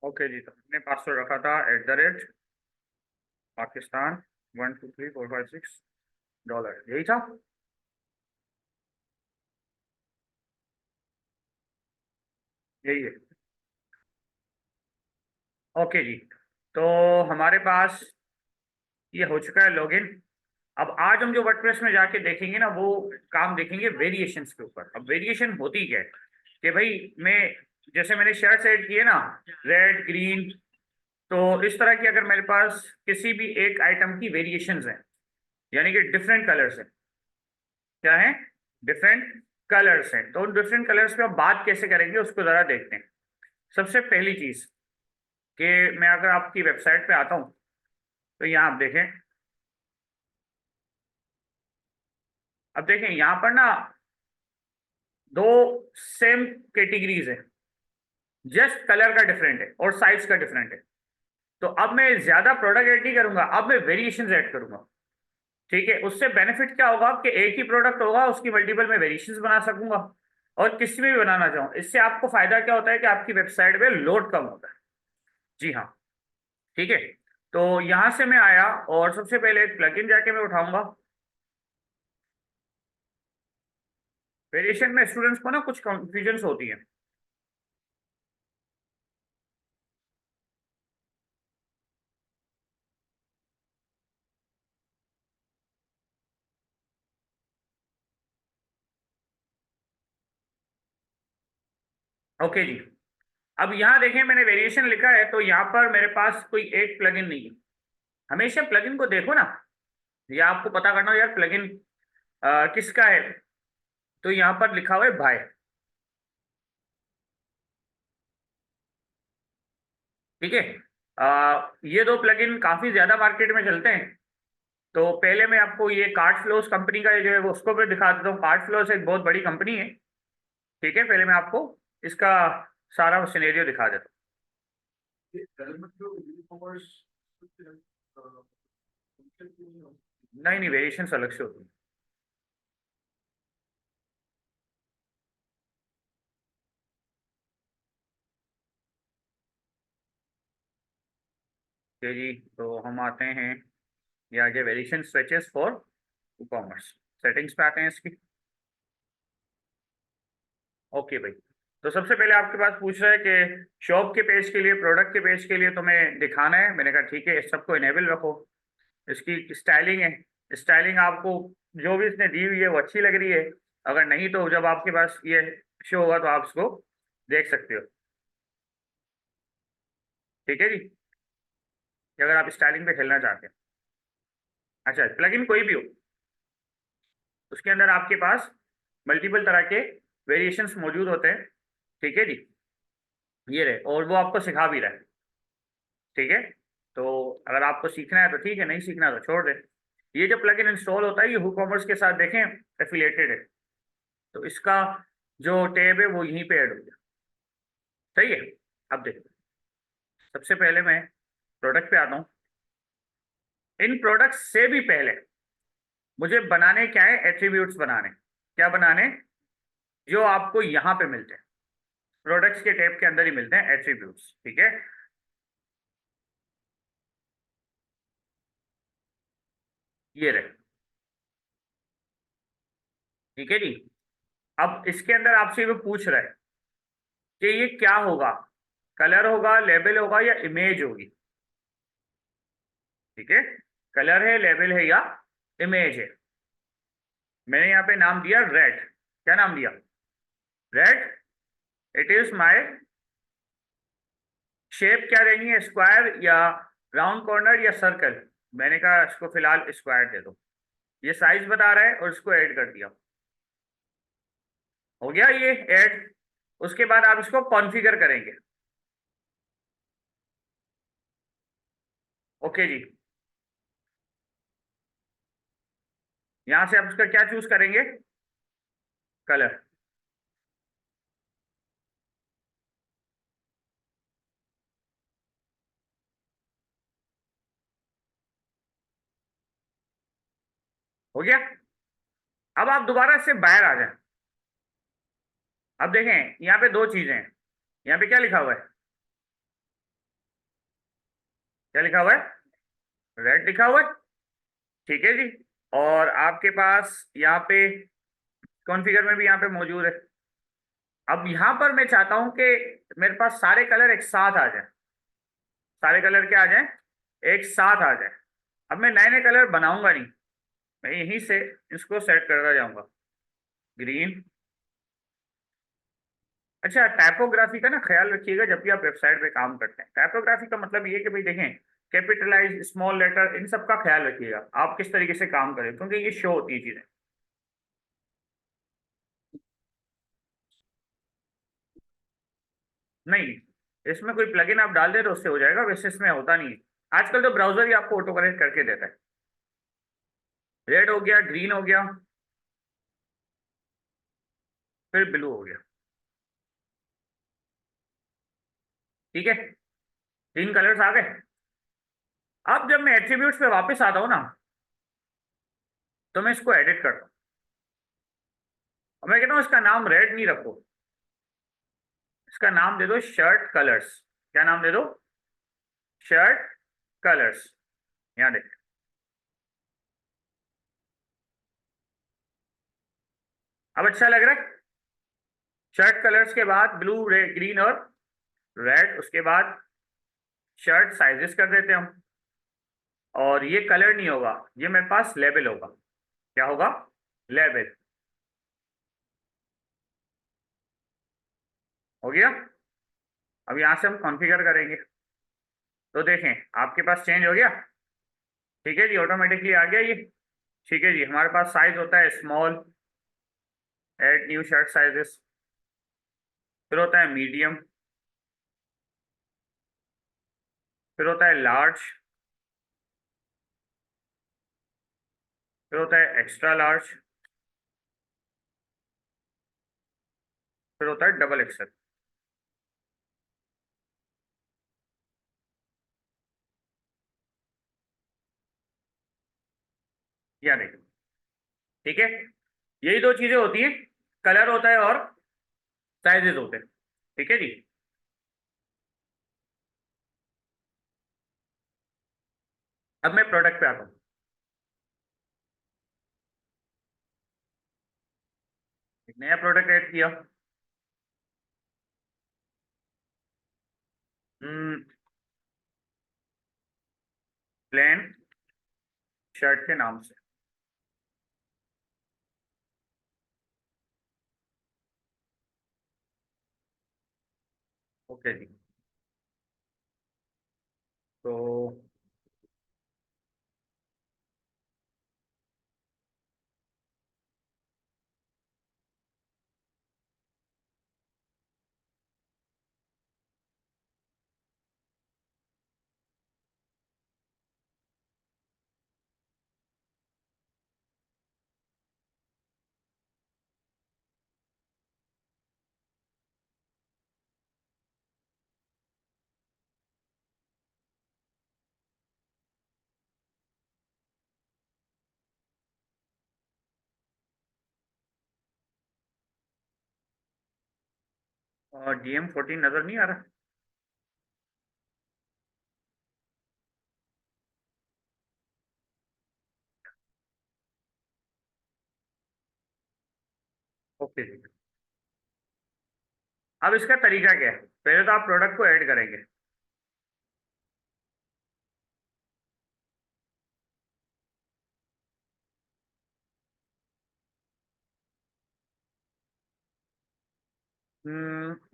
Okay जी, तो हमने password रखा था @Pakistan 123456 $, यही था। यही है। ओके जी, तो हमारे पास ये हो चुका है लॉगिन। अब आज हम जो वर्डप्रेस में जाके देखेंगे ना, वो काम देखेंगे वेरिएशंस के ऊपर। अब वेरिएशन होती क्या है कि भाई, मैं जैसे मैंने शर्ट्स ऐड किए ना, रेड ग्रीन, तो इस तरह की अगर मेरे पास किसी भी एक आइटम की वेरिएशंस हैं, यानी कि डिफरेंट कलर्स हैं, क्या है, डिफरेंट कलर्स हैं, तो उन डिफरेंट कलर्स पे हम बात कैसे करेंगे उसको जरा देखते हैं। सबसे पहली चीज कि मैं अगर आपकी वेबसाइट पे आता हूँ, तो यहाँ आप देखें। अब देखें यहाँ पर ना, दो सेम कैटेगरीज है, जस्ट कलर का डिफरेंट है और साइज का डिफरेंट है। तो अब मैं ज्यादा प्रोडक्ट ऐड नहीं करूंगा, अब मैं वेरिएशन ऐड करूंगा। ठीक है, उससे बेनिफिट क्या होगा कि एक ही प्रोडक्ट होगा, उसकी मल्टीपल में वेरिएशंस बना सकूंगा, और किसी में भी बनाना चाहूँ। इससे आपको फायदा क्या होता है कि आपकी वेबसाइट पे लोड कम होता है। जी हाँ। ठीक है, तो यहां से मैं आया और सबसे पहले एक प्लगइन जाके मैं उठाऊंगा। वेरिएशन में स्टूडेंट्स को ना कुछ कंफ्यूजन होती है। ओके जी, अब यहाँ देखें मैंने वेरिएशन लिखा है, तो यहाँ पर मेरे पास कोई एक प्लगइन नहीं है। हमेशा प्लगइन को देखो ना, या आपको पता करना हो यार प्लगइन किसका है, तो यहाँ पर लिखा हुआ है भाई। ठीक है, ये दो प्लगइन काफी ज्यादा मार्केट में चलते हैं। तो पहले मैं आपको ये कार्ड फ्लोस कंपनी का जो है वो उसको भी दिखा देता हूँ। कार्ड फ्लोस एक बहुत बड़ी कंपनी है। ठीक है, पहले मैं आपको इसका सारा सिनेरियो दिखा देता हूँ। नहीं नहीं, वेरिएशन अलग से होती है। ठीक जी, तो हम आते हैं, ये आगे variation switches for e commerce, settings पे आते हैं इसकी। ओके भाई, तो सबसे पहले आपके पास पूछ रहा है कि शॉप के पेज के लिए, प्रोडक्ट के पेज के लिए तुम्हें दिखाना है। मैंने कहा ठीक है, इस सबको इनेबल रखो। इसकी स्टाइलिंग है, स्टाइलिंग आपको जो भी इसने दी हुई है वो अच्छी लग रही है। अगर नहीं तो जब आपके पास ये शो होगा तो आप इसको देख सकते हो। ठीक है जी, कि अगर आप स्टाइलिंग पे खेलना चाहते हैं। अच्छा, प्लगइन कोई भी हो, उसके अंदर आपके पास मल्टीपल तरह के वेरिएशंस मौजूद होते हैं। ठीक है जी, ये रहे, और वो आपको सिखा भी रहा है। ठीक है, तो अगर आपको सीखना है तो ठीक है, नहीं सीखना है तो छोड़ दे। ये जो प्लगइन इंस्टॉल होता है ये WooCommerce के साथ देखें एफिलिएटेड है, तो इसका जो टैब है वो यहीं पे ऐड हो गया। सही है। अब देखो, सबसे पहले मैं प्रोडक्ट पे आता हूँ। इन प्रोडक्ट्स से भी पहले मुझे बनाने क्या है, एट्रीब्यूट्स बनाने। क्या बनाने, जो आपको यहाँ पे मिलते हैं, प्रोडक्ट्स के टैब के अंदर ही मिलते हैं एट्रीब्यूट्स। ठीक है, ये रहे। ठीक है जी, अब इसके अंदर आपसे वो पूछ रहा है कि ये क्या होगा, कलर होगा, लेबल होगा, या इमेज होगी। ठीक है, कलर है, लेबल है, या इमेज है। मैंने यहाँ पे नाम दिया रेड। क्या नाम दिया, red. It is my shape क्या देनी है, स्क्वायर या राउंड कॉर्नर या सर्कल। मैंने कहा इसको फिलहाल स्क्वायर दे दो। ये साइज बता रहा है और इसको ऐड कर दिया। हो गया ये ऐड। उसके बाद आप इसको कॉन्फ़िगर करेंगे। ओके जी, यहां से आप इसका क्या चूज करेंगे, कलर। हो गया। अब आप दोबारा से बाहर आ जाएं। अब देखें यहाँ पे दो चीजें हैं। यहाँ पे क्या लिखा हुआ है, क्या लिखा हुआ है? रेड लिखा हुआ है। ठीक है जी। और आपके पास यहाँ पे कॉन्फ़िगर में भी यहाँ पे मौजूद है। अब यहाँ पर मैं चाहता हूं कि मेरे पास सारे कलर एक साथ आ जाए। सारे कलर क्या आ जाए? एक साथ आ जाए। अब मैं नए नए कलर बनाऊंगा नहीं, मैं यहीं से इसको सेट करता जाऊंगा। ग्रीन। अच्छा, टाइपोग्राफी का ना ख्याल रखिएगा जब भी आप वेबसाइट पे काम करते हैं। टाइपोग्राफी का मतलब ये है कि भाई देखें, कैपिटलाइज, स्मॉल लेटर, इन सब का ख्याल रखिएगा आप किस तरीके से काम करें, क्योंकि ये शो होती है चीजें। नहीं, इसमें कोई प्लगइन आप डाल दे तो उससे हो जाएगा, वैसे इसमें होता नहीं है। आजकल तो ब्राउजर ही आपको ऑटो करेक्ट करके देता है। रेड हो गया, ग्रीन हो गया, फिर ब्लू हो गया। ठीक है, तीन कलर्स आ गए। अब जब मैं एट्रीब्यूट्स पे वापस आता हूँ ना, तो मैं इसको एडिट करता हूँ और मैं कहता हूँ इसका नाम रेड नहीं रखो, इसका नाम दे दो शर्ट कलर्स। क्या नाम दे दो? Shirt colours. यहाँ देख, अब अच्छा लग रहा है। शर्ट कलर्स के बाद ब्लू, रेड, ग्रीन और रेड, उसके बाद शर्ट साइजेस कर देते हैं हम। और ये कलर नहीं होगा, ये मेरे पास लेबल होगा। क्या होगा? लेबल। हो गया। अब यहाँ से हम कॉन्फ़िगर करेंगे, तो देखें आपके पास चेंज हो गया। ठीक है जी, ऑटोमेटिकली आ गया ये। ठीक है जी, हमारे पास साइज होता है small, add new shirt sizes, फिर होता है मीडियम, फिर होता है लार्ज, फिर होता है एक्स्ट्रा लार्ज, फिर होता है डबल एक्सेल। या नहीं? ठीक है, यही दो चीजें होती हैं, कलर होता है और साइजेस होते हैं। ठीक है जी। अब मैं प्रोडक्ट पे आता हूँ। एक नया प्रोडक्ट ऐड किया। प्लेन शर्ट के नाम से। ओके जी। तो DM14 नजर नहीं आ रहा? ओके जी। अब इसका तरीका क्या है? पहले तो आप प्रोडक्ट को ऐड करेंगे।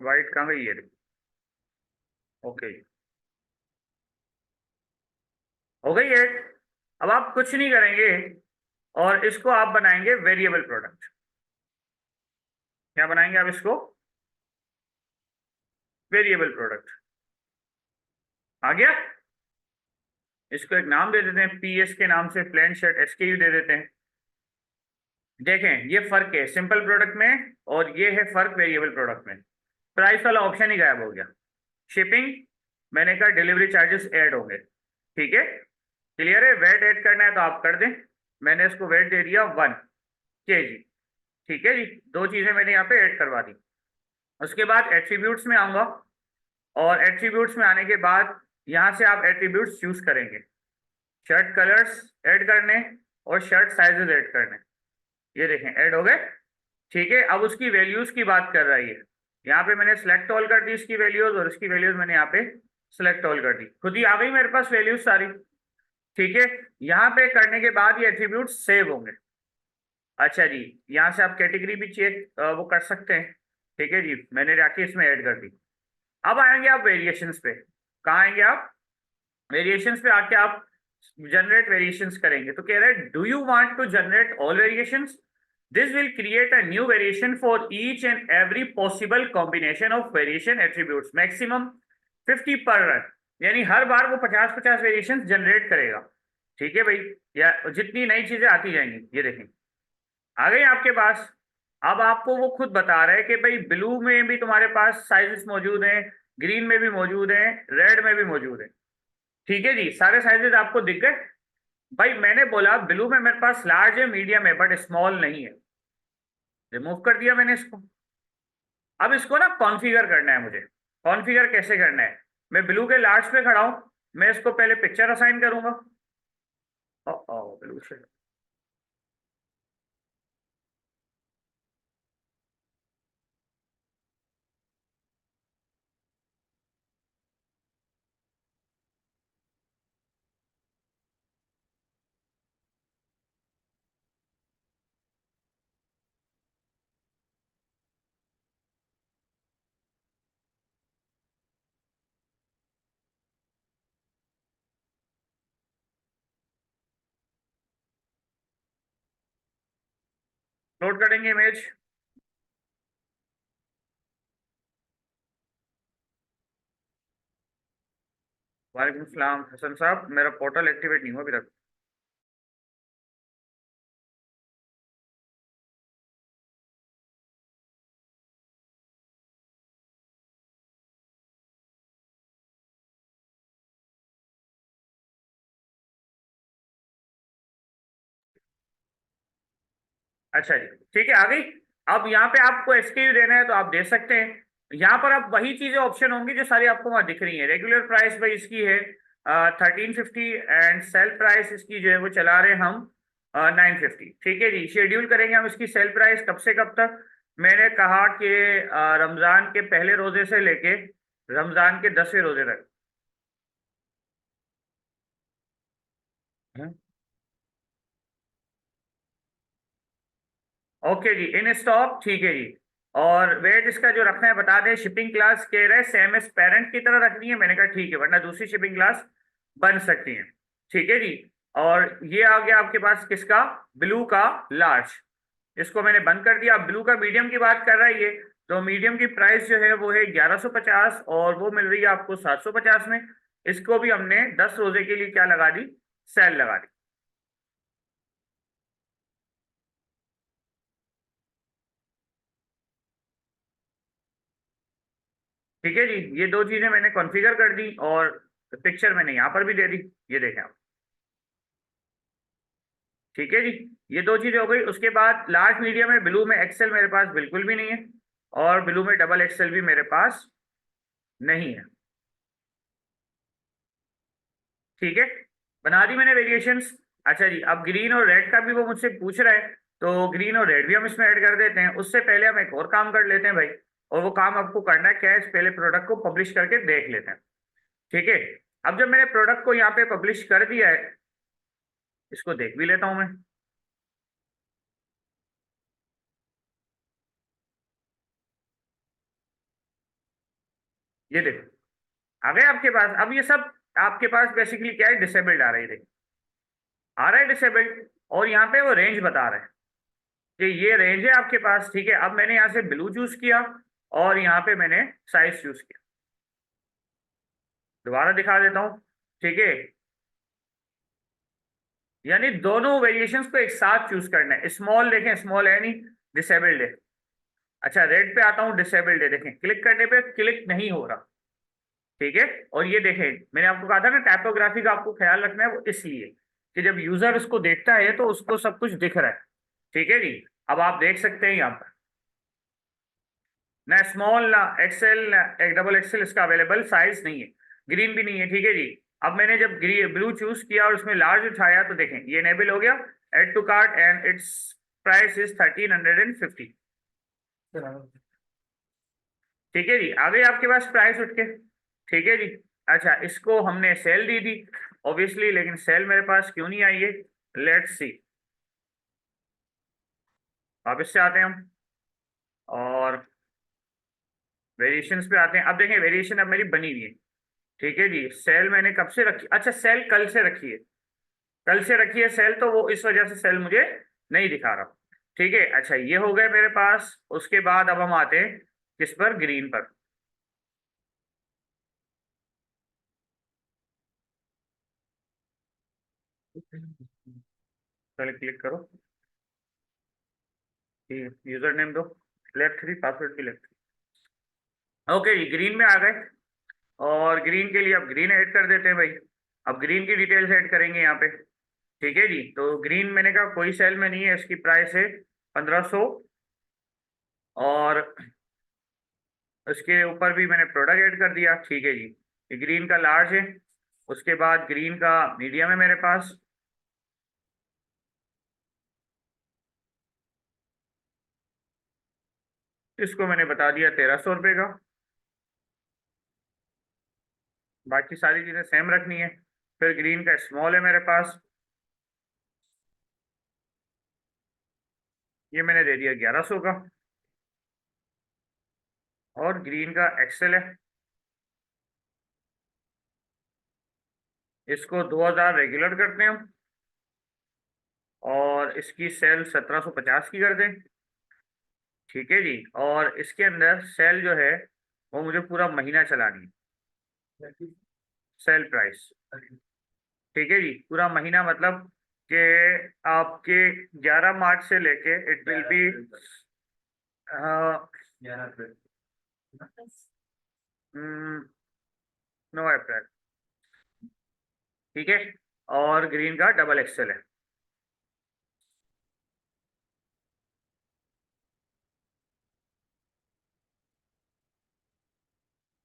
वाइट कहाँ गई? ये ओके, हो गई ऐड। अब आप कुछ नहीं करेंगे और इसको आप बनाएंगे वेरिएबल प्रोडक्ट। क्या बनाएंगे आप इसको? Variable product. आ गया। इसको एक नाम दे देते हैं, PS के नाम से, प्लेन शर्ट SKU दे देते हैं। देखें ये फर्क है सिंपल प्रोडक्ट में, और ये है फर्क वेरिएबल प्रोडक्ट में। प्राइस वाला ऑप्शन ही गायब हो गया। शिपिंग, मैंने कहा डिलीवरी चार्जेस ऐड होंगे। ठीक है, क्लियर है? वेट ऐड करना है तो आप कर दें। मैंने इसको वेट दे दिया 1 kg। ठीक है जी, दो चीजें मैंने यहाँ पे ऐड करवा दी। उसके बाद एट्रीब्यूट्स में आऊंगा, और एट्रीब्यूट्स में आने के बाद यहाँ से आप एट्रीब्यूट्स चूज करेंगे, शर्ट कलर्स ऐड करने और शर्ट साइजेस ऐड करने। ये देखें ऐड हो गए। ठीक है, अब उसकी वैल्यूज की बात कर रही है। यहाँ पे मैंने सेलेक्ट ऑल कर दी इसकी वैल्यूज, और इसकी वैल्यूज मैंने यहाँ पे सेलेक्ट ऑल कर दी, खुद ही आ गई मेरे पास वैल्यूज सारी। ठीक है, यहाँ पे करने के बाद ये एट्रीब्यूट सेव होंगे। अच्छा जी, यहाँ से आप कैटेगरी भी चेक वो कर सकते हैं। ठीक है जी, मैंने जाके इसमें ऐड कर दी। अब आएंगे आप वेरिएशंस पे। कहाँ आएंगे आप? वेरिएशंस पे आके आप जनरेट वेरिएशंस करेंगे। तो कह रहे हैं do you want to generate all variations, this will create a new variation for each and every possible combination of variation attributes, maximum 50 per run. यानी हर बार वो 50-50 वेरिएशंस जनरेट करेगा। ठीक है भाई, या जितनी नई चीजें आती जाएंगी। ये देखें आ गई आपके पास। अब आपको वो खुद बता रहे हैं कि भाई ब्लू में भी तुम्हारे पास साइजेस मौजूद हैं, ग्रीन में भी मौजूद हैं, रेड में भी मौजूद है। ठीक है जी, सारे साइजेस आपको दिख गए। भाई मैंने बोला ब्लू में मेरे पास लार्ज है, मीडियम है, बट स्मॉल नहीं है। रिमूव कर दिया मैंने इसको। अब इसको ना कॉन्फ़िगर करना है मुझे। कॉन्फ़िगर कैसे करना है? मैं ब्लू के लार्ज पे खड़ा हूं, मैं इसको पहले पिक्चर असाइन करूंगा। ब्लू से लोड करेंगे इमेज। वालेकुम सलाम हसन साहब, मेरा पोर्टल एक्टिवेट नहीं हुआ अभी तक। अच्छा जी, ठीक है आ गई। अब यहाँ पे आपको एसक्यू देना है तो आप दे सकते हैं। यहाँ पर अब वही चीजें ऑप्शन होंगी जो सारी आपको वहां दिख रही है। रेगुलर प्राइस भाई इसकी है 1350, एंड सेल प्राइस इसकी जो है वो चला रहे हैं हम 950। ठीक है जी, शेड्यूल करेंगे हम इसकी सेल प्राइस कब से कब तक। मैंने कहा कि रमजान के पहले रोजे से लेके रमजान के 10वें रोजे तक। ओके जी, इन स्टॉक। ठीक है जी। और वेट इसका जो रखना है बता दें। शिपिंग क्लास कह रहे हैं सेम एस पेरेंट की तरह रखनी है। मैंने कहा ठीक है, वरना दूसरी शिपिंग क्लास बन सकती है। ठीक है जी। और ये आ गया आपके पास किसका? ब्लू का लार्ज। इसको मैंने बंद कर दिया। अब ब्लू का मीडियम की बात कर रहा है ये। तो मीडियम की प्राइस जो है वो है 1150, और वो मिल रही है आपको 750 में। इसको भी हमने 10 रोजे के लिए क्या लगा दी? सेल लगा दी। ठीक है जी, ये दो चीजें मैंने कॉन्फ़िगर कर दी, और पिक्चर मैंने यहाँ पर भी दे दी। ये देखें आप। ठीक है जी, ये दो चीजें हो गई। उसके बाद लार्ज मीडियम में ब्लू में एक्सेल मेरे पास बिल्कुल भी नहीं है, और ब्लू में डबल एक्सेल भी मेरे पास नहीं है। ठीक है, बना दी मैंने वेरिएशंस। अच्छा जी, अब ग्रीन और रेड का भी वो मुझसे पूछ रहा है, तो ग्रीन और रेड भी हम इसमें ऐड कर देते हैं। उससे पहले हम एक और काम कर लेते हैं भाई। और वो काम आपको करना है क्या है, पहले प्रोडक्ट को पब्लिश करके देख लेते हैं। ठीक है, अब जब मैंने प्रोडक्ट को यहाँ पे पब्लिश कर दिया है, इसको देख भी लेता हूं मैं। ये देखो आ गए आपके पास। अब ये सब आपके पास बेसिकली क्या है, डिसेबल्ड आ रही है। देखो आ रहा है डिसेबल्ड, और यहाँ पे वो रेंज बता रहे हैं कि ये रेंज है आपके पास। ठीक है, अब मैंने यहाँ से ब्लू चूज किया, और यहाँ पे मैंने साइज चूज किया। दोबारा दिखा देता हूँ। ठीक है, यानी दोनों वेरिएशंस को एक साथ चूज करना है। स्मॉल देखें, स्मॉल है नहीं, डिसेबल्ड है। अच्छा, रेड पे आता हूँ, डिसेबल्ड है। देखें क्लिक करने पे क्लिक नहीं हो रहा। ठीक है, और ये देखें मैंने आपको कहा था ना टाइपोग्राफी का आपको ख्याल रखना है, वो इसलिए कि जब यूजर उसको देखता है तो उसको सब कुछ दिख रहा है। ठीक है जी, अब आप देख सकते हैं यहाँ पर ना स्मॉल ना एक्सेल ना एक डबल एक्सेल इसका अवेलेबल साइज नहीं है। ग्रीन भी नहीं है, ठीक है जी। अब मैंने जब ब्लू चूज किया और उसमें लार्ज उठाया तो देखें ये इनेबल हो गया, add to cart and it's price is 1350। ठीक है जी, आ गई आपके पास प्राइस उठ के, ठीक है जी। अच्छा, इसको हमने सेल दी थी ऑब्वियसली, लेकिन सेल मेरे पास क्यों नहीं आई है, लेट्स सी। वापस से आते हैं हम और वेरिएशंस पे आते हैं। अब देखें वेरिएशन अब मेरी बनी हुई है, ठीक है जी। सेल मैंने कब से रखी, अच्छा सेल कल से रखी है, कल से रखी है सेल, तो वो इस वजह से सेल मुझे नहीं दिखा रहा, ठीक है। अच्छा ये हो गए मेरे पास, उसके बाद अब हम आते हैं किस पर, ग्रीन पर। पहले क्लिक करो, यूजर नेम दो, लेफ्ट 3, पासवर्ड भी लेफ्ट 3। ओके जी, ग्रीन में आ गए और ग्रीन के लिए अब ग्रीन ऐड कर देते हैं भाई। अब ग्रीन की डिटेल्स ऐड करेंगे यहाँ पे, ठीक है जी। तो ग्रीन मैंने कहा कोई सेल में नहीं है, इसकी प्राइस है 1500, और उसके ऊपर भी मैंने प्रोडक्ट ऐड कर दिया, ठीक है जी। ये ग्रीन का लार्ज है, उसके बाद ग्रीन का मीडियम है मेरे पास, इसको मैंने बता दिया 1300 रुपये का। बाकी सारी चीज़ें सेम रखनी है। फिर ग्रीन का स्मॉल है मेरे पास, ये मैंने दे दिया 1100 का। और ग्रीन का एक्सेल है, इसको 2000 रेगुलर करते हैं हम, और इसकी सेल 1750 की कर दें, ठीक है जी। और इसके अंदर सेल जो है वो मुझे पूरा महीना चलानी है, सेल प्राइस, ठीक है जी। पूरा महीना मतलब कि आपके 11 मार्च से लेके इट विल बी 9 अप्रैल, ठीक है। और ग्रीन का डबल एक्सेल है,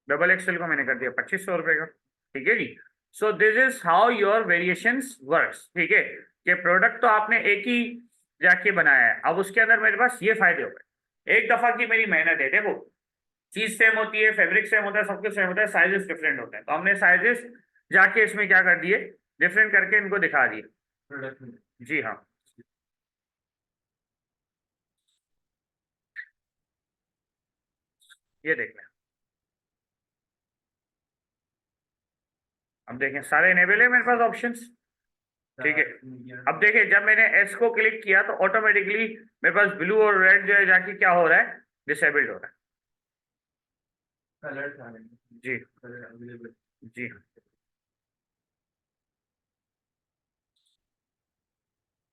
डबल एक्सेल को मैंने कर दिया 2500 रुपये का, ठीक है जी। So this is how your variations works, ठीक है। कि प्रोडक्ट तो आपने एक ही जाके बनाया है, अब उसके अंदर मेरे पास ये फायदे हो गए, एक दफा की मेरी मेहनत है। देखो चीज सेम होती है, फैब्रिक सेम होता है, सब कुछ सेम होता है, साइजेस डिफरेंट होते हैं, तो हमने साइजेस जाके इसमें क्या कर दिए, डिफरेंट करके इनको दिखा दिए। जी हाँ, ये देख लें। अब देखें सारे इनेबल है मेरे पास ऑप्शंस, ठीक है। अब देखिए जब मैंने एस को क्लिक किया तो ऑटोमेटिकली मेरे पास ब्लू और रेड जो है जाके क्या हो रहा है, डिसेबल्ड हो रहा है। जी जी हाँ,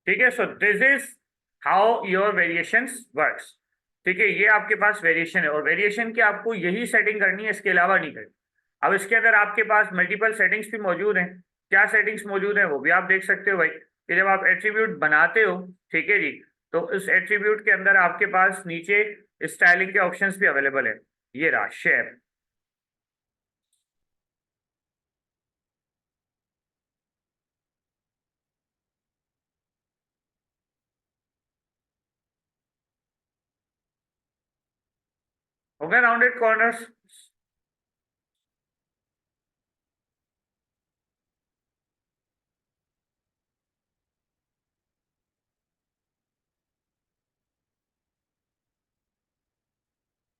ठीक है। सो this is how your variations works, ठीक है। ये आपके पास वेरिएशन है, और वेरिएशन की आपको यही सेटिंग करनी है, इसके अलावा नहीं करनी। अब इसके अंदर आपके पास मल्टीपल सेटिंग्स भी मौजूद हैं, क्या सेटिंग्स मौजूद हैं वो भी आप देख सकते हो भाई, कि जब आप एट्रीब्यूट बनाते हो, ठीक है जी, तो उस एट्रीब्यूट के अंदर आपके पास नीचे स्टाइलिंग के ऑप्शंस भी अवेलेबल है। ये रहा शेयर, हो गया राउंडेड कॉर्नर्स।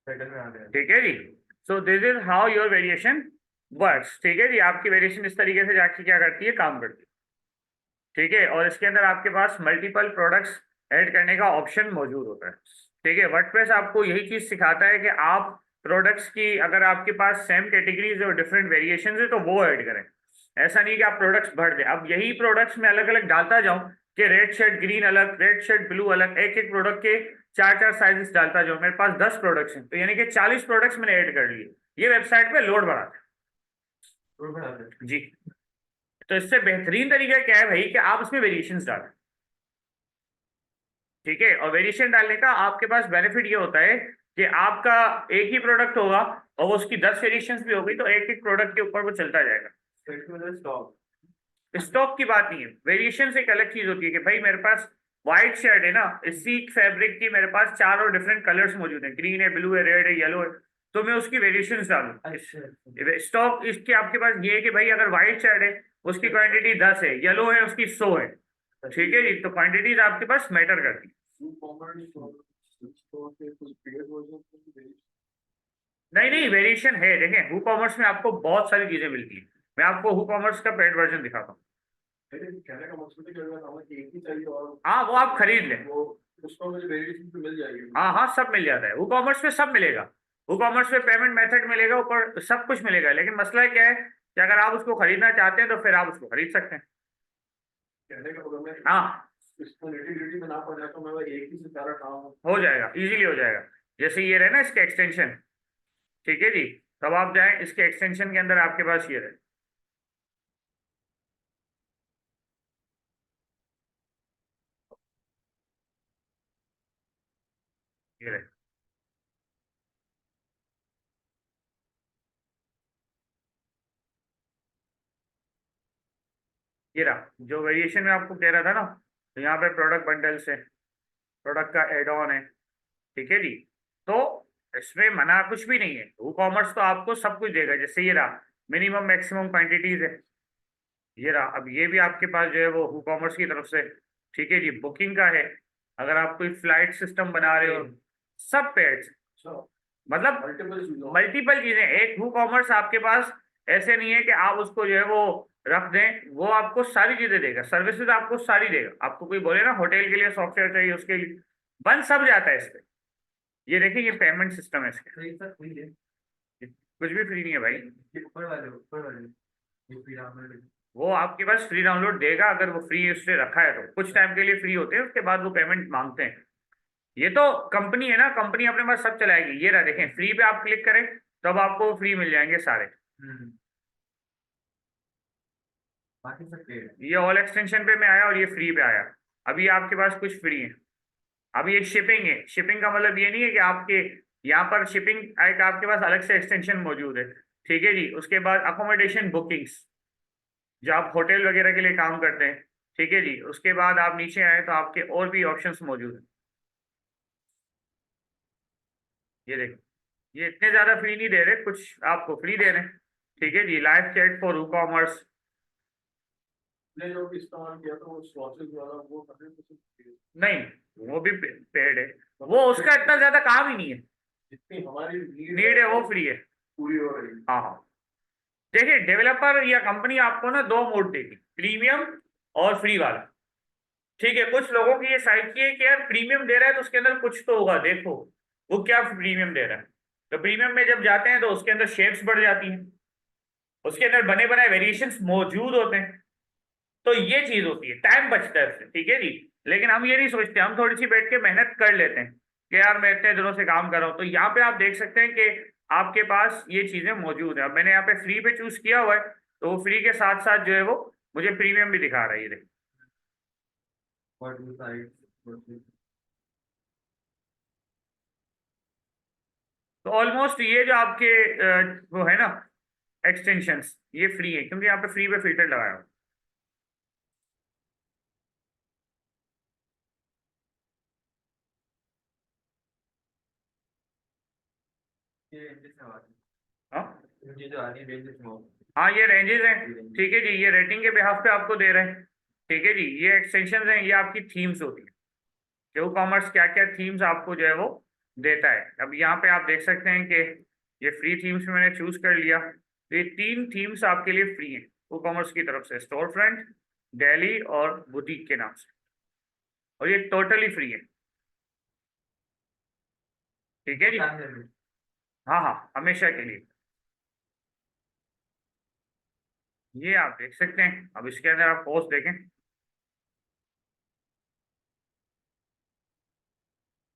ठीक है जी। So this is how your variation works, ठीक है जी। आपकी वेरिएशन इस तरीके से जाके क्या करती है, काम करती है, ठीक है। और इसके अंदर आपके पास मल्टीपल प्रोडक्ट्स ऐड करने का ऑप्शन मौजूद होता है, ठीक है। वर्डप्रेस आपको यही चीज सिखाता है कि आप प्रोडक्ट्स की अगर आपके पास सेम कैटेगरीज और डिफरेंट वेरिएशन है तो वो ऐड करें। ऐसा नहीं कि आप प्रोडक्ट्स भर दें। अब यही प्रोडक्ट्स में अलग अलग डालता जाऊं कि रेड शेड ग्रीन अलग, रेड शेड ब्लू अलग, एक एक प्रोडक्ट के चार चार साइजेस डालता जाऊं, मेरे पास 10 प्रोडक्ट्स हैं, तो यानी कि 40 प्रोडक्ट्स मैंने ऐड कर लिए। ये वेबसाइट पे लोड बढ़ाता है जी। तो इससे बेहतरीन तरीका क्या है भाई, कि आप उसमें वेरिएशंस डालें, ठीक है। और वेरिएशन डालने का आपके पास बेनिफिट ये होता है कि आपका एक ही प्रोडक्ट होगा और वो उसकी 10 वेरिएशंस भी होगी, तो एक एक प्रोडक्ट के ऊपर वो चलता जाएगा। स्टॉक की बात नहीं है, वेरिएशन एक अलग चीज होती है कि भाई मेरे पास व्हाइट शर्ट है ना, इसी फैब्रिक की मेरे पास 4 और डिफरेंट कलर्स मौजूद हैं, ग्रीन है, ब्लू है, रेड है, येलो है, तो मैं उसकी वेरिएशन डालूं। स्टॉक इसके आपके पास ये है कि भाई अगर व्हाइट शर्ट है उसकी क्वांटिटी 10 है, येलो है उसकी 100 है, ठीक है जी, तो क्वांटिटीज आपके पास मैटर करती है। नहीं नहीं, वेरिएशन है, देखें हु कॉमर्स में आपको बहुत सारी चीजें मिलती है। मैं आपको हु कॉमर्स का पेड वर्जन दिखाता हूँ। कहने का मकसद है कि अगर हमें एक ही चाहिए और हाँ वो आप खरीद लें, वो उसको मुझे वेरिएशन तो मिल जाएगी। हाँ हाँ, सब मिल जाता है, वो कॉमर्स में सब मिलेगा। वो कॉमर्स में पेमेंट मेथड मिलेगा, ऊपर सब कुछ मिलेगा, लेकिन मसला क्या है कि अगर आप उसको खरीदना चाहते हैं तो फिर आप उसको खरीद सकते हैं। कहने का मतलब मैं हाँ, इसको नेटिविटी में ना पड़ जाए तो मैं एक ही से सारा काम हो जाएगा, इजीली हो जाएगा। जैसे ये रहे ना इसके एक्सटेंशन, ठीक है जी, तब आप जाएं इसके एक्सटेंशन के अंदर आपके पास ये रहे, ये रहे, ये रहा जो वेरिएशन में आपको कह रहा था ना, तो यहाँ पे प्रोडक्ट बंडल्स है, प्रोडक्ट का एड ऑन है, ठीक है जी। तो इसमें मना कुछ भी नहीं है, वो कॉमर्स तो आपको सब कुछ देगा। जैसे ये रहा मिनिमम मैक्सिमम क्वांटिटीज है, ये रहा। अब ये भी आपके पास जो है वो हु कॉमर्स की तरफ से, ठीक है जी, बुकिंग का है, अगर आप कोई फ्लाइट सिस्टम बना रहे हो, सब पेड्स, मतलब मल्टीपल चीजें। एक हु कॉमर्स आपके पास ऐसे नहीं है कि आप उसको जो है वो रख दें, वो आपको सारी चीजें देगा, सर्विसेज आपको सारी देगा। आपको कोई बोले ना होटल के लिए सॉफ्टवेयर चाहिए, उसके लिए बन सब जाता है इस पे। ये देखिए ये पेमेंट सिस्टम है इसके, कुछ भी फ्री नहीं है भाई। वो आपके पास फ्री डाउनलोड देगा, अगर वो फ्री उससे रखा है तो कुछ टाइम के लिए फ्री होते हैं, उसके बाद वो पेमेंट मांगते हैं। ये तो कंपनी है ना, कंपनी अपने पास सब चलाएगी। ये रहा देखें, फ्री पे आप क्लिक करें तब आपको फ्री मिल जाएंगे सारे। ये ऑल एक्सटेंशन पे मैं आया और ये फ्री पे आया। अभी आपके पास कुछ फ्री है। अभी ये शिपिंग है, शिपिंग का मतलब ये नहीं है कि आपके यहाँ पर शिपिंग एक आपके पास अलग से एक्सटेंशन मौजूद है, ठीक है जी। उसके बाद अकोमोडेशन बुकिंग्स, जो आप होटल वगैरह के लिए काम करते हैं, ठीक है जी। उसके बाद आप नीचे आए तो आपके और भी ऑप्शंस मौजूद हैं। ये देखो, ये इतने ज्यादा फ्री नहीं दे रहे, कुछ आपको फ्री दे रहे हैं, ठीक है जी। Live chat for e commerce, ने जो इस्तेमाल किया था वो सोर्सेज वाला वो 100% नहीं, वो भी पेड है, वो उसका इतना ज्यादा काम ही नहीं है, जितनी हमारी नीड है वो फ्री है, पूरी हो रही है। हाँ हाँ, देखिए डेवलपर या कंपनी आपको ना दो मोड देगी, प्रीमियम और फ्री वाला, ठीक है। कुछ लोगों की ये साइकी है कि यार प्रीमियम दे रहा है तो उसके अंदर कुछ तो होगा, देखो वो क्या प्रीमियम दे रहा है। तो प्रीमियम में जब जाते हैं तो उसके अंदर शेप्स बढ़ जाती हैं, उसके अंदर बने बनाए वेरिएशंस मौजूद होते हैं, तो ये चीज होती है, टाइम बचता है उससे, ठीक है जी। लेकिन हम ये नहीं सोचते, हम थोड़ी सी बैठ के मेहनत कर लेते हैं कि यार मैं इतने दिनों से काम कर रहा हूँ। तो यहाँ पे आप देख सकते हैं कि आपके पास ये चीजें मौजूद है। अब मैंने यहाँ पे फ्री पे चूज किया हुआ है, तो वो फ्री के साथ साथ जो है वो मुझे प्रीमियम भी दिखा रहा है, ये देखिए। तो ऑलमोस्ट ये जो आपके वो है ना एक्सटेंशंस, ये फ्री है क्योंकि यहाँ पे फ्री पे फिल्टर लगाया हुआ है। हाँ हाँ, ये रेंजेस हैं, ठीक है जी। ये रेटिंग के बिहाफ पे आपको दे रहे हैं, ठीक है जी। ये एक्सटेंशन हैं, ये आपकी थीम्स होती है कि वो कॉमर्स क्या क्या थीम्स आपको जो है वो देता है। अब यहाँ पे आप देख सकते हैं कि ये फ्री थीम्स में मैंने चूज कर लिया, तो ये 3 थीम्स आपके लिए फ्री हैं वो कॉमर्स की तरफ से, स्टोर फ्रंट, डेली और बुटीक के नाम से, और ये टोटली फ्री है, ठीक है जी। हाँ हाँ, हमेशा के लिए। ये आप देख सकते हैं। अब इसके अंदर आप पोस्ट देखें,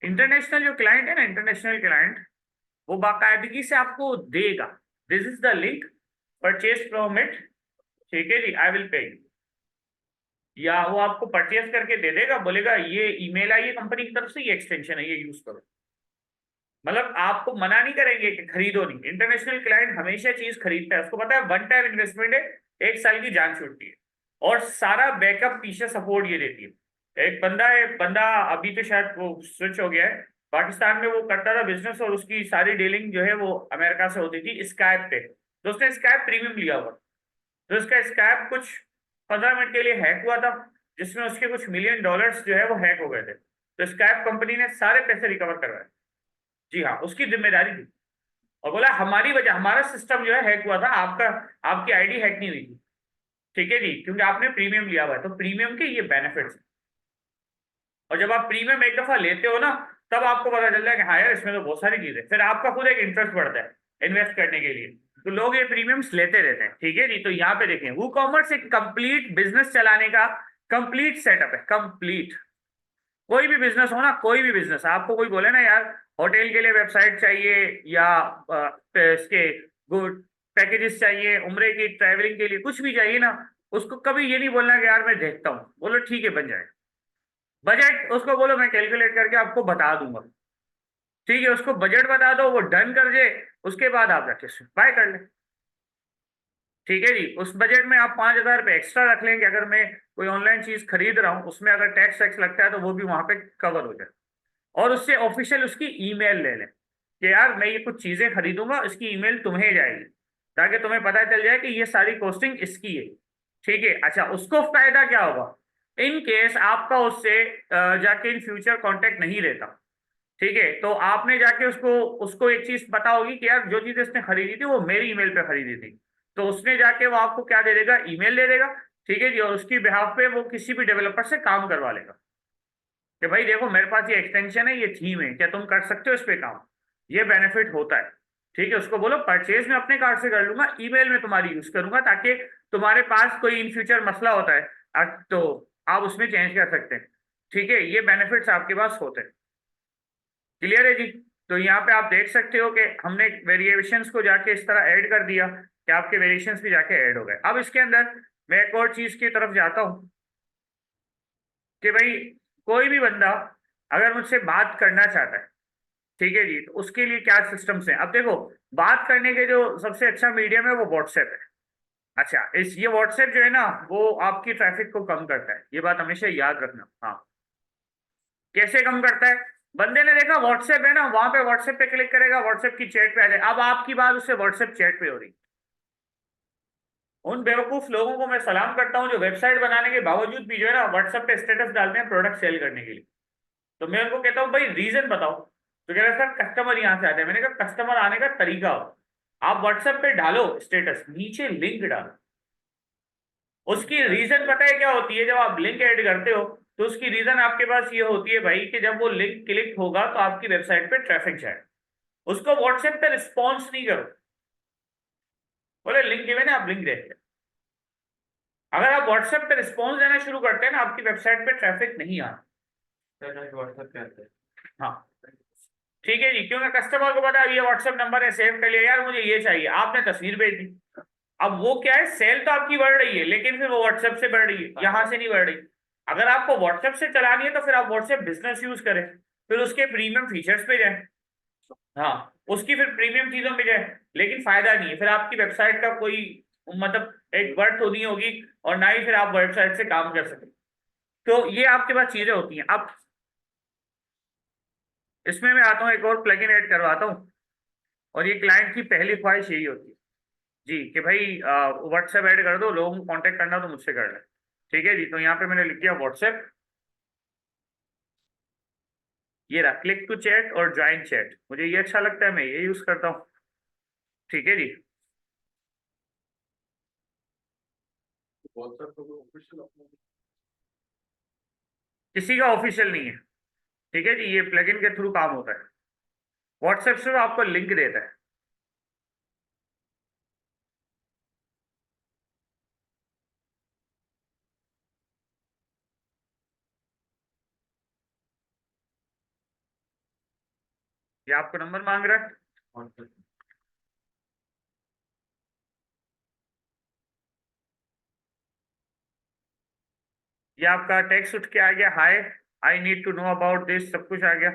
इंटरनेशनल जो क्लाइंट है ना, इंटरनेशनल क्लाइंट, वो बाकायदगी से आपको देगा, this is the link, purchase from it, ठीक है जी, आई विल पे, या वो आपको परचेज करके दे देगा, बोलेगा ये ईमेल आई है कंपनी की तरफ से, ये एक्सटेंशन है, ये यूज करो। मतलब आपको मना नहीं करेंगे कि खरीदो नहीं, इंटरनेशनल क्लाइंट हमेशा चीज खरीदता है, उसको पता है वन टाइम इन्वेस्टमेंट है, 1 साल की जान छूटती है, और सारा बैकअप पीछे सपोर्ट ये देती है। एक बंदा है, बंदा अभी तो शायद वो स्विच हो गया है, पाकिस्तान में वो करता था बिजनेस, और उसकी सारी डीलिंग जो है वो अमेरिका से होती थी स्काइप पे, तो उसने स्काइप प्रीमियम लिया हुआ, तो उसका स्काइप कुछ 15 मिनट के लिए हैक हुआ था, जिसमें उसके कुछ मिलियन डॉलर्स जो है वो हैक हो गए थे, तो स्काइप कंपनी ने सारे पैसे रिकवर करवाए। जी हाँ, उसकी जिम्मेदारी थी, और बोला हमारी वजह, हमारा सिस्टम जो है हैक हुआ था, आपका, आपकी आईडी हैक नहीं हुई थी, ठीक है जी, क्योंकि आपने प्रीमियम लिया हुआ है, तो प्रीमियम के ये बेनिफिट्स। और जब आप प्रीमियम एक दफा लेते हो ना, तब आपको पता चल जाए कि हाँ यार इसमें तो बहुत सारी चीजें, फिर आपका खुद एक इंटरेस्ट बढ़ता है इन्वेस्ट करने के लिए, तो लोग ये प्रीमियम्स लेते रहते हैं। ठीक है जी, तो यहाँ पे देखें, वो कॉमर्स एक कंप्लीट बिजनेस चलाने का कंप्लीट सेटअप है, कंप्लीट। कोई भी बिजनेस हो ना, कोई भी बिजनेस, आपको कोई बोले ना यार होटल के लिए वेबसाइट चाहिए, या इसके गुड पैकेजेस चाहिए, उम्रे की ट्रैवलिंग के लिए कुछ भी चाहिए ना, उसको कभी ये नहीं बोलना कि यार मैं देखता हूँ, बोलो ठीक है बन जाएगा। बजट उसको बोलो मैं कैलकुलेट करके आपको बता दूंगा, ठीक है, उसको बजट बता दो, वो डन कर दे, उसके बाद आप जाके बाय कर ले। ठीक है जी, उस बजट में आप 5,000 रुपये एक्स्ट्रा रख लेंगे, अगर मैं कोई ऑनलाइन चीज खरीद रहा हूँ उसमें अगर टैक्स वैक्स लगता है तो वो भी वहां पे कवर हो जाए। और उससे ऑफिशियल उसकी ईमेल ले लें कि यार मैं ये कुछ चीजें खरीदूंगा, इसकी ईमेल तुम्हें जाएगी, ताकि तुम्हें पता चल जाए कि ये सारी कॉस्टिंग इसकी है। ठीक है, अच्छा उसको फायदा क्या होगा, इन केस आपका उससे जाके इन फ्यूचर कांटेक्ट नहीं रहता, ठीक है, तो आपने जाके उसको उसको एक चीज पता होगी कि यार जो चीज इसने खरीदी थी वो मेरी ईमेल पे खरीदी थी, तो उसने जाके वो आपको क्या दे देगा, ईमेल दे देगा। ठीक है जी, और उसकी बिहाफ पे वो किसी भी डेवलपर से काम करवा लेगा कि भाई देखो मेरे पास ये एक्सटेंशन है, ये थीम है, क्या तुम कर सकते हो इस पे काम, ये बेनिफिट होता है। ठीक है, उसको बोलो परचेज में अपने कार्ड से कर लूंगा, ईमेल में तुम्हारी यूज करूंगा, ताकि तुम्हारे पास कोई इन फ्यूचर मसला होता है तो आप उसमें चेंज कर सकते हैं। ठीक है, ये बेनिफिट्स आपके पास होते हैं। क्लियर है जी, तो यहाँ पे आप देख सकते हो कि हमने वेरिएशंस को जाके इस तरह ऐड कर दिया कि आपके वेरिएशंस भी जाके ऐड हो गए। अब इसके अंदर मैं एक और चीज की तरफ जाता हूँ कि भाई कोई भी बंदा अगर मुझसे बात करना चाहता है, ठीक है जी, तो उसके लिए क्या सिस्टम्स हैं। अब देखो, बात करने के जो सबसे अच्छा मीडियम है वो व्हाट्सएप है। अच्छा, इस ये व्हाट्सएप जो है ना, वो आपकी ट्रैफिक को कम करता है, ये बात हमेशा याद रखना। हाँ, कैसे कम करता है, बंदे ने देखा व्हाट्सएप है ना, वहां पे व्हाट्सएप पे क्लिक करेगा, व्हाट्सएप की चैट पे आ जाए, अब आपकी बात उससे व्हाट्सएप चैट पे हो रही। उन बेवकूफ लोगों को मैं सलाम करता हूँ जो वेबसाइट बनाने के बावजूद भी जो है ना व्हाट्सएप पे स्टेटस डालते हैं प्रोडक्ट सेल करने के लिए। तो मैं उनको कहता हूँ भाई रीजन बताओ, तो कह रहे सर कस्टमर यहाँ से आते हैं। मैंने कहा कस्टमर आने का तरीका हो, आप व्हाट्सएप पे डालो स्टेटस, नीचे लिंक डालो। उसकी रीजन पता है क्या होती है, जब आप लिंक ऐड करते हो तो उसकी रीजन आपके पास ये होती है भाई कि जब वो लिंक क्लिक होगा तो आपकी वेबसाइट पे ट्रैफिक जाए। उसको व्हाट्सएप पे रिस्पॉन्स नहीं करो, बोले लिंक गिवन है आप लिंक देखते हैं। अगर आप व्हाट्सएप पे रिस्पॉन्स देना शुरू करते हैं ना, आपकी वेबसाइट पे ट्रैफिक नहीं आता। व्हाट्सएप पे आते हैं। हाँ, ठीक है जी, क्योंकि कस्टमर को पता है ये व्हाट्सएप नंबर है, सेव कर लिया, यार मुझे ये चाहिए, आपने तस्वीर भेज दी। अब वो क्या है, सेल तो आपकी बढ़ रही है, लेकिन फिर वो व्हाट्सएप से बढ़ रही है, यहाँ से नहीं बढ़ रही। अगर आपको व्हाट्सएप से चलानी है तो फिर आप व्हाट्सएप बिजनेस यूज करें, फिर उसके प्रीमियम फीचर्स पे जाए। हाँ, उसकी फिर प्रीमियम चीजों में जाए, लेकिन फायदा नहीं है, फिर आपकी वेबसाइट का कोई मतलब एक वर्थ तो नहीं होगी, और ना ही फिर आप वेबसाइट से काम कर सकें। तो ये आपके पास चीजें होती हैं। अब इसमें मैं आता हूँ, एक और प्लगइन ऐड करवाता हूँ, और ये क्लाइंट की पहली ख्वाहिश यही होती है जी कि भाई व्हाट्सएप ऐड कर दो, लोगों को कांटेक्ट करना तो मुझसे कर ले। ठीक है जी, तो यहाँ पे मैंने लिख दिया व्हाट्सएप, ये रहा क्लिक टू चैट और ज्वाइन चैट, मुझे ये अच्छा लगता है, मैं ये यूज करता हूँ। ठीक है जी, किसी का ऑफिशियल नहीं है। ठीक है जी, ये प्लगइन के थ्रू काम होता है, व्हाट्सएप सिर्फ आपको लिंक देता है। ये आपको नंबर मांग रहा है, ये आपका टेक्स्ट उठ के आ गया, hi I need to know about this, सब कुछ आ गया।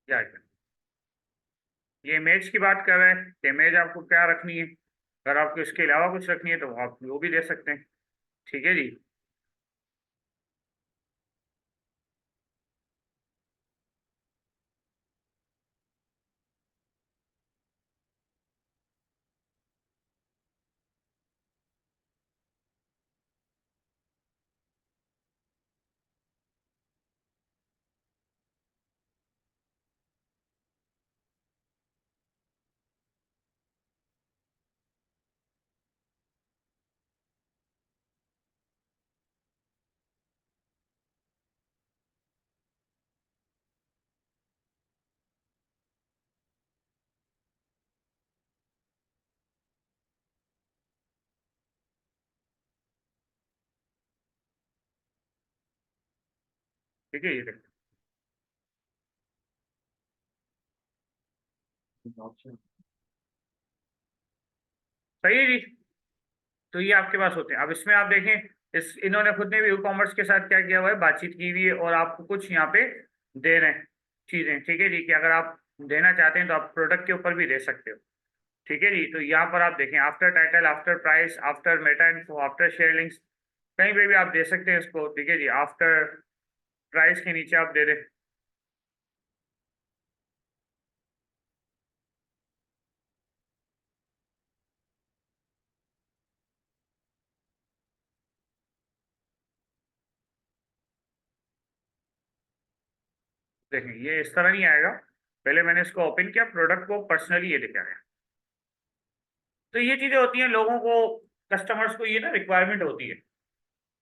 या ये इमेज की बात कर रहे हैं कि इमेज आपको क्या रखनी है, अगर आपको इसके अलावा कुछ रखनी है तो आप वो भी दे सकते हैं। ठीक है जी। ठीक है, ये देखो। सही है जी। तो ये आपके पास होते हैं। अब इसमें आप देखें, इस इन्होंने खुद ने भी ई कॉमर्स के साथ क्या किया हुआ है, बातचीत की हुई है, और आपको कुछ यहाँ पे दे रहे हैं चीजें। ठीक है जी, कि अगर आप देना चाहते हैं तो आप प्रोडक्ट के ऊपर भी दे सकते हो। ठीक है जी। तो यहाँ पर आप देखें, after title, after price, after Meta info, after share links, कहीं पे भी आप दे सकते हैं इसको। ठीक है जी। आफ्टर प्राइस के नीचे आप दे दें। देखें, ये इस तरह नहीं आएगा। पहले मैंने इसको ओपन किया, प्रोडक्ट को पर्सनली ये लेके आया। तो ये चीजें होती हैं लोगों को, कस्टमर्स को ये ना रिक्वायरमेंट होती है।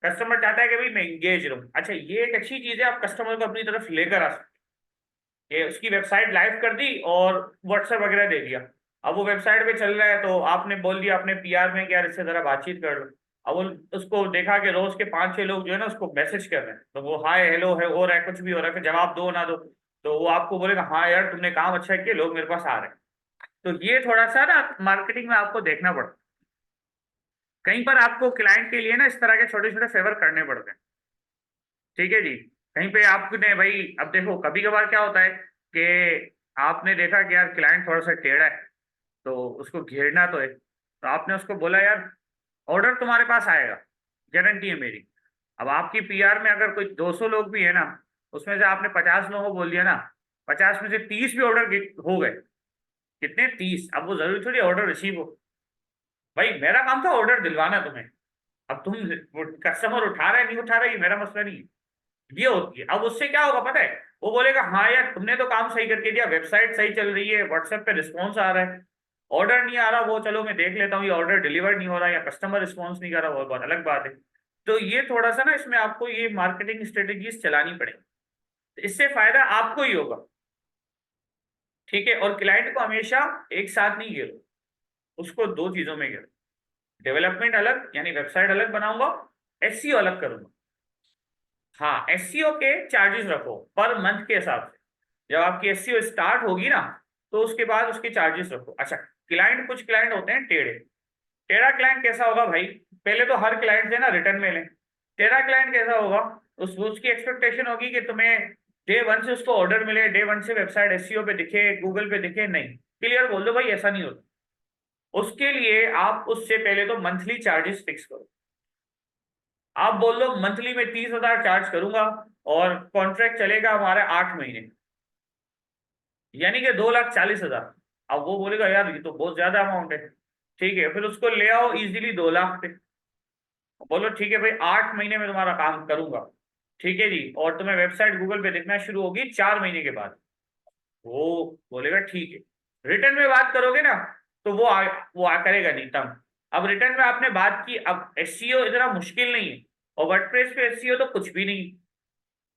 कस्टमर चाहता है कि भाई मैं इंगेज रहूं। अच्छा, ये एक अच्छी चीज है, आप कस्टमर को अपनी तरफ लेकर आ सकते हैं। ये उसकी वेबसाइट लाइव कर दी और व्हाट्सएप वगैरह दे दिया। अब वो वेबसाइट पे चल रहा है तो आपने बोल दिया अपने पीआर में कि यार इससे जरा बातचीत कर लो। अब वो, उसको देखा कि रोज के 5-6 लोग जो है ना उसको मैसेज कर रहे हैं, तो वो हाय हेलो है, हो रहा है कुछ भी हो रहा है, फिर जवाब दो ना दो, तो वो आपको बोलेगा हाँ यार तुमने काम अच्छा किया, लोग मेरे पास आ रहे हैं। तो ये थोड़ा सा ना मार्केटिंग में आपको देखना पड़ता है। कहीं पर आपको क्लाइंट के लिए ना इस तरह के छोटे छोटे फेवर करने पड़ते हैं। ठीक है जी। कहीं पे आपने भाई, अब देखो कभी कभार क्या होता है कि आपने देखा कि यार क्लाइंट थोड़ा सा टेढ़ा है, तो उसको घेरना तो है, तो आपने उसको बोला यार ऑर्डर तुम्हारे पास आएगा, गारंटी है मेरी। अब आपकी पीआर में अगर कोई 200 लोग भी है ना, उसमें से आपने 50 लोगों को बोल दिया ना, 50 में से 30 भी ऑर्डर हो गए। कितने? 30। अब वो जरूरी थोड़ी ऑर्डर रिसीव हो। भाई मेरा काम था ऑर्डर दिलवाना तुम्हें। अब तुम कस्टमर उठा रहे नहीं उठा रहे ये मेरा मसला नहीं है। ये होती है। अब उससे क्या होगा पता है, वो बोलेगा हाँ यार तुमने तो काम सही करके दिया, वेबसाइट सही चल रही है, व्हाट्सएप पे रिस्पॉन्स आ रहा है, ऑर्डर नहीं आ रहा, वो चलो मैं देख लेता हूँ, ये ऑर्डर डिलीवर नहीं हो रहा या कस्टमर रिस्पॉन्स नहीं कर रहा, वो बहुत अलग बात है। तो ये थोड़ा सा ना इसमें आपको ये मार्केटिंग स्ट्रेटेजीज चलानी पड़ेगी। इससे फायदा आपको ही होगा। ठीक है। और क्लाइंट को हमेशा एक साथ नहीं गिरो, उसको दो चीजों में गिरो। डेवलपमेंट अलग, यानी वेबसाइट अलग बनाऊंगा, एसईओ अलग करूंगा। हाँ, एसईओ के चार्जेस रखो पर मंथ के हिसाब से। जब आपकी एसईओ स्टार्ट होगी ना, तो उसके बाद उसके चार्जेस रखो। अच्छा, क्लाइंट, कुछ क्लाइंट होते हैं टेढ़े। टेढ़ा क्लाइंट कैसा होगा भाई, पहले तो हर क्लाइंट से ना रिटर्न में लें। टेढ़ा क्लाइंट कैसा होगा, उसकी एक्सपेक्टेशन होगी कि तुम्हें डे वन से उसको ऑर्डर मिले, डे वन से वेबसाइट एसईओ पे दिखे, गूगल पे दिखे। नहीं, क्लियर बोल दो भाई ऐसा नहीं होता। उसके लिए आप उससे पहले तो मंथली चार्जेस फिक्स करो। आप बोल दो मंथली में 30,000 चार्ज करूंगा, और कॉन्ट्रैक्ट चलेगा हमारे 8 महीने, यानी कि 2,40,000। अब वो बोलेगा यार ये तो बहुत ज्यादा अमाउंट है। ठीक है, फिर उसको ले आओ इजीली 2 लाख पे। बोलो ठीक है भाई 8 महीने में तुम्हारा काम करूंगा। ठीक है जी, और तुम्हें वेबसाइट गूगल पे दिखना शुरू होगी 4 महीने के बाद। वो बोलेगा ठीक है। रिटर्न में बात करोगे ना, तो करेगा नहीं तब। अब रिटर्न में आपने बात की, अब एसईओ इतना मुश्किल नहीं है, और वर्डप्रेस पे एसईओ तो कुछ भी नहीं।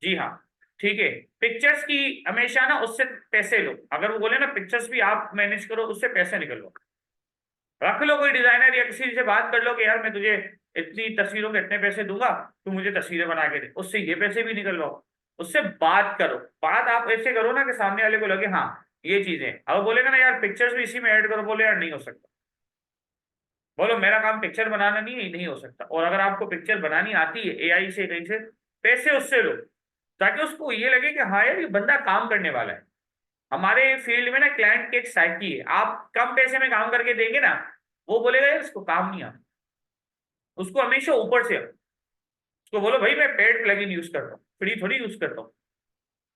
जी हाँ। ठीक है। पिक्चर्स की हमेशा ना उससे पैसे लो, अगर वो बोले ना पिक्चर्स भी आप मैनेज करो, उससे पैसे निकल लो। रख लो कोई डिजाइनर या किसी से बात कर लो कि यार मैं तुझे इतनी तस्वीरों के इतने पैसे दूंगा, तू मुझे तस्वीरें बना के दे, उससे ये पैसे भी निकलवाओ। उससे बात करो। बात आप ऐसे करो ना कि सामने वाले को लगे हाँ ये चीजें। अब बोलेगा ना यार पिक्चर्स भी इसी में ऐड करो, बोले यार नहीं हो सकता। बोलो मेरा काम पिक्चर बनाना नहीं है, नहीं हो सकता। और अगर आपको पिक्चर बनानी आती है एआई से कहीं से, पैसे उससे लो, ताकि उसको ये लगे कि हाँ यार ये बंदा काम करने वाला है। हमारे फील्ड में ना क्लाइंट की एक साइकी है, आप कम पैसे में काम करके देंगे ना, वो बोलेगा यार इसको काम नहीं आता, उसको हमेशा ऊपर से उसको बोलो भाई मैं पेड प्लगइन यूज करता हूँ, फ्री थोड़ी यूज करता हूँ।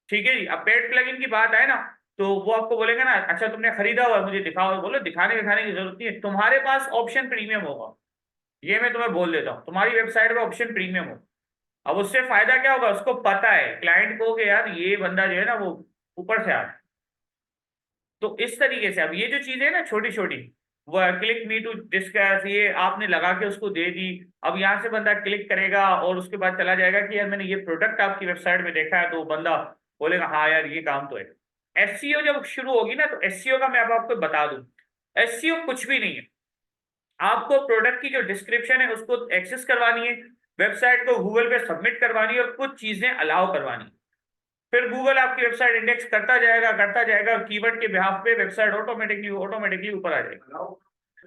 ठीक है जी, अब पेड प्लगइन की बात आए ना, तो वो आपको बोलेगा ना अच्छा तुमने खरीदा हुआ है, मुझे दिखाओ, बोलो दिखाने दिखाने की जरूरत नहीं है, तुम्हारे पास ऑप्शन प्रीमियम होगा, ये मैं तुम्हें बोल देता हूँ, तुम्हारी वेबसाइट पे ऑप्शन प्रीमियम हो। अब उससे फायदा क्या होगा, उसको पता है क्लाइंट को कि यार ये बंदा जो है ना वो ऊपर से आ रहा है। तो इस तरीके से अब ये जो चीजें है ना छोटी छोटी, वो क्लिक मी टू डिस्कस, ये आपने लगा के उसको दे दी, अब यहाँ से बंदा क्लिक करेगा और उसके बाद चला जाएगा कि यार मैंने ये प्रोडक्ट आपकी वेबसाइट में देखा है, तो बंदा बोलेगा हाँ यार ये काम तो है। एसईओ जब शुरू होगी ना, तो एसईओ का मैं अब आपको बता दूं, एसईओ कुछ भी नहीं है, आपको प्रोडक्ट की जो डिस्क्रिप्शन है उसको एक्सेस करवानी है, वेबसाइट को गूगल पे सबमिट करवानी है और कुछ चीजें अलाउ करवानी है, फिर गूगल आपकी वेबसाइट इंडेक्स करता जाएगा और कीवर्ड के बिहाफ पे वेबसाइट ऑटोमेटिकली ऑटोमेटिकली ऊपर आ जाएगी।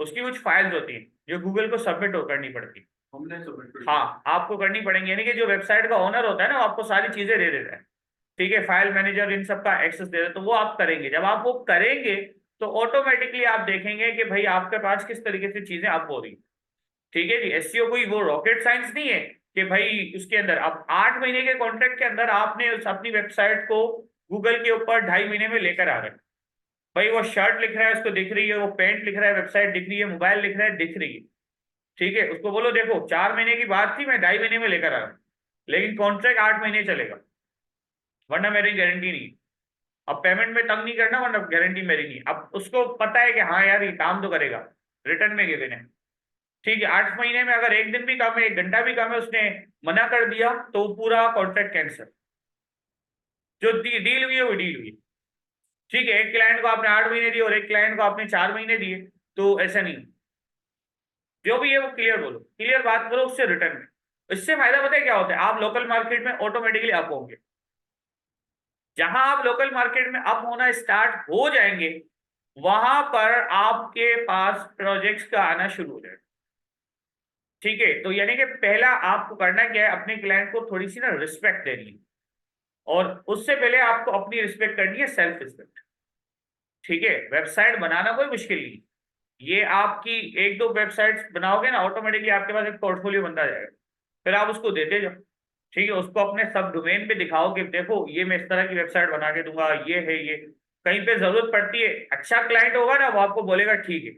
उसकी कुछ फाइल्स होती हैं जो गूगल को सबमिट करनी पड़ती है, हमने सबमिट, हाँ आपको करनी पड़ेंगी, यानी कि जो वेबसाइट का ओनर होता है ना वो आपको सारी चीजें दे देता है, ठीक है, फाइल मैनेजर इन सब का एक्सेस दे देता है, तो वो आप करेंगे, जब आप वो करेंगे तो ऑटोमेटिकली आप देखेंगे कि भाई आपके पास किस तरीके से चीजें अप हो रही। ठीक है जी, एसईओ कोई वो रॉकेट साइंस नहीं है कि भाई उसके अंदर आप 8 महीने के कॉन्ट्रैक्ट के अंदर आपने अपनी वेबसाइट को गूगल के ऊपर 2.5 महीने में लेकर आ गए। भाई वो शर्ट लिख रहा है उसको दिख रही है, वो पैंट लिख रहा है वेबसाइट दिख रही है, मोबाइल लिख रहा है दिख रही है, ठीक है, उसको बोलो देखो 4 महीने की बात थी मैं 2.5 महीने में लेकर आ रहा हूँ, लेकिन कॉन्ट्रैक्ट 8 महीने चलेगा, वरना मेरी गारंटी नहीं है। अब पेमेंट में तंग नहीं करना वरना गारंटी मेरी नहीं है। अब उसको पता है कि हाँ यार ये काम तो करेगा, रिटर्न में गिवन है, ठीक है, 8 महीने में अगर एक दिन भी कम है, 1 घंटा भी कम है, उसने मना कर दिया तो पूरा कॉन्ट्रैक्ट कैंसिल, जो डील हुई है वो डील हुई। ठीक है, एक क्लाइंट को आपने 8 महीने दिए और एक क्लाइंट को आपने 4 महीने दिए, तो ऐसा नहीं, जो भी है वो क्लियर बोलो, क्लियर बात करो उससे रिटर्न में। इससे फायदा पता है क्या होता है, आप लोकल मार्केट में ऑटोमेटिकली अप होंगे, जहां आप लोकल मार्केट में अप होना स्टार्ट हो जाएंगे वहां पर आपके पास प्रोजेक्ट्स का आना शुरू हो जाएगा। ठीक है, तो यानी कि पहला आपको करना क्या है, अपने क्लाइंट को थोड़ी सी ना रिस्पेक्ट देनी है, और उससे पहले आपको अपनी रिस्पेक्ट करनी है, सेल्फ रिस्पेक्ट। ठीक है, वेबसाइट बनाना कोई मुश्किल नहीं, ये आपकी 1-2 वेबसाइट्स बनाओगे ना ऑटोमेटिकली आपके पास एक पोर्टफोलियो बनता जाएगा, फिर आप उसको देते जाओ। ठीक है, उसको अपने सब डोमेन पे दिखाओ कि देखो ये मैं इस तरह की वेबसाइट बना के दूंगा, ये है ये, कहीं पे जरूरत पड़ती है, अच्छा क्लाइंट होगा ना वो आपको बोलेगा ठीक है,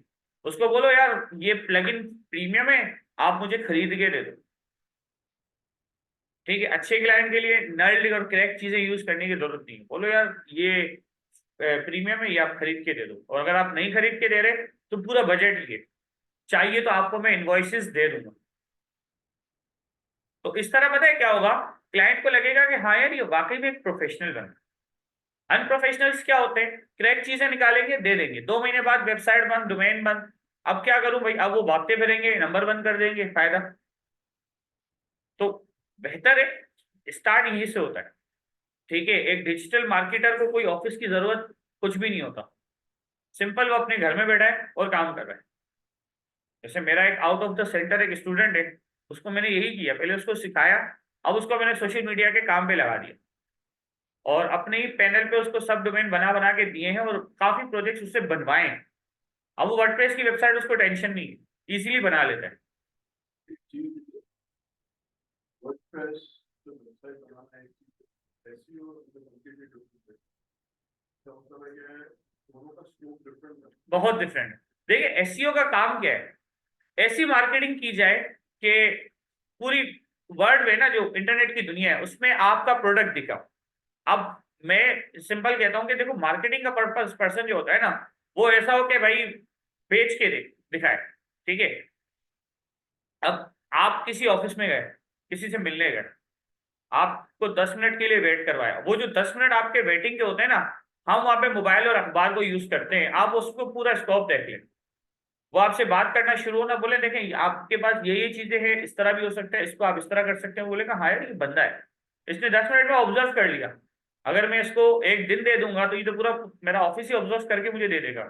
उसको बोलो यार ये प्लगइन प्रीमियम है, आप मुझे खरीद के दे दो। ठीक है, अच्छे क्लाइंट के लिए नल्ड और क्रैक चीजें यूज करने की जरूरत नहीं है, बोलो यार ये प्रीमियम है, ये आप खरीद के दे दो, और अगर आप नहीं खरीद के दे रहे तो पूरा बजट लिए, चाहिए तो आपको मैं इनवॉइसेस दे दूंगा। तो इस तरह पता है क्या होगा, क्लाइंट को लगेगा कि हाँ यार ये वाकई में एक प्रोफेशनल बन। अनप्रोफेशनल्स क्या होते हैं, क्रैक चीजें निकालेंगे दे देंगे, 2 महीने बाद वेबसाइट बंद, डोमेन बंद, अब क्या करूं भाई, अब वो भागते फिरेंगे, नंबर बंद कर देंगे, फायदा। तो बेहतर है स्टार्ट यहीं से होता है। ठीक है, एक डिजिटल मार्केटर को कोई ऑफिस की जरूरत कुछ भी नहीं होता, सिंपल वो अपने घर में बैठा है और काम कर रहा है। जैसे मेरा एक आउट ऑफ द सेंटर एक स्टूडेंट है, उसको मैंने यही किया, पहले उसको सिखाया, अब उसको मैंने सोशल मीडिया के काम पे लगा दिया, और अपने ही पैनल पे उसको सब डोमेन बना बना के दिए हैं और काफी प्रोजेक्ट्स उससे बनवाए हैं। अब वो वर्डप्रेस की वेबसाइट उसको टेंशन नहीं है, इजीली बना लेता है। वर्डप्रेस जो वेबसाइट बनाना है, एसईओ कंप्लीटली डिफरेंट है, तो मतलब ये दोनों का स्कोप डिफरेंट है, बहुत डिफरेंट है। देखिए एसईओ का काम क्या है, ऐसी मार्केटिंग की जाए कि पूरी वर्ल्ड में ना जो इंटरनेट की दुनिया है उसमें आपका प्रोडक्ट दिखा। अब मैं सिंपल कहता हूं कि देखो मार्केटिंग का पर्पस पर्सन जो होता है ना, वो ऐसा हो कि भाई बेच के दिखाए। ठीक है, अब आप किसी ऑफिस में गए, किसी से मिलने गए, आपको 10 मिनट के लिए वेट करवाया, वो जो 10 मिनट आपके वेटिंग के होते हैं ना, हम वहां पे मोबाइल और अखबार को यूज करते हैं, आप उसको पूरा स्टॉप देख लें, वो आपसे बात करना शुरू होना, बोले देखें आपके पास ये चीजें हैं, इस तरह भी हो सकता है, इसको आप इस तरह कर सकते हैं, बोलेगा हाँ यार ये बंदा है, इसने 10 मिनट में ऑब्जर्व कर लिया, अगर मैं इसको एक दिन दे दूंगा तो ये तो पूरा मेरा ऑफिस ही ऑब्जर्व करके मुझे दे देगा।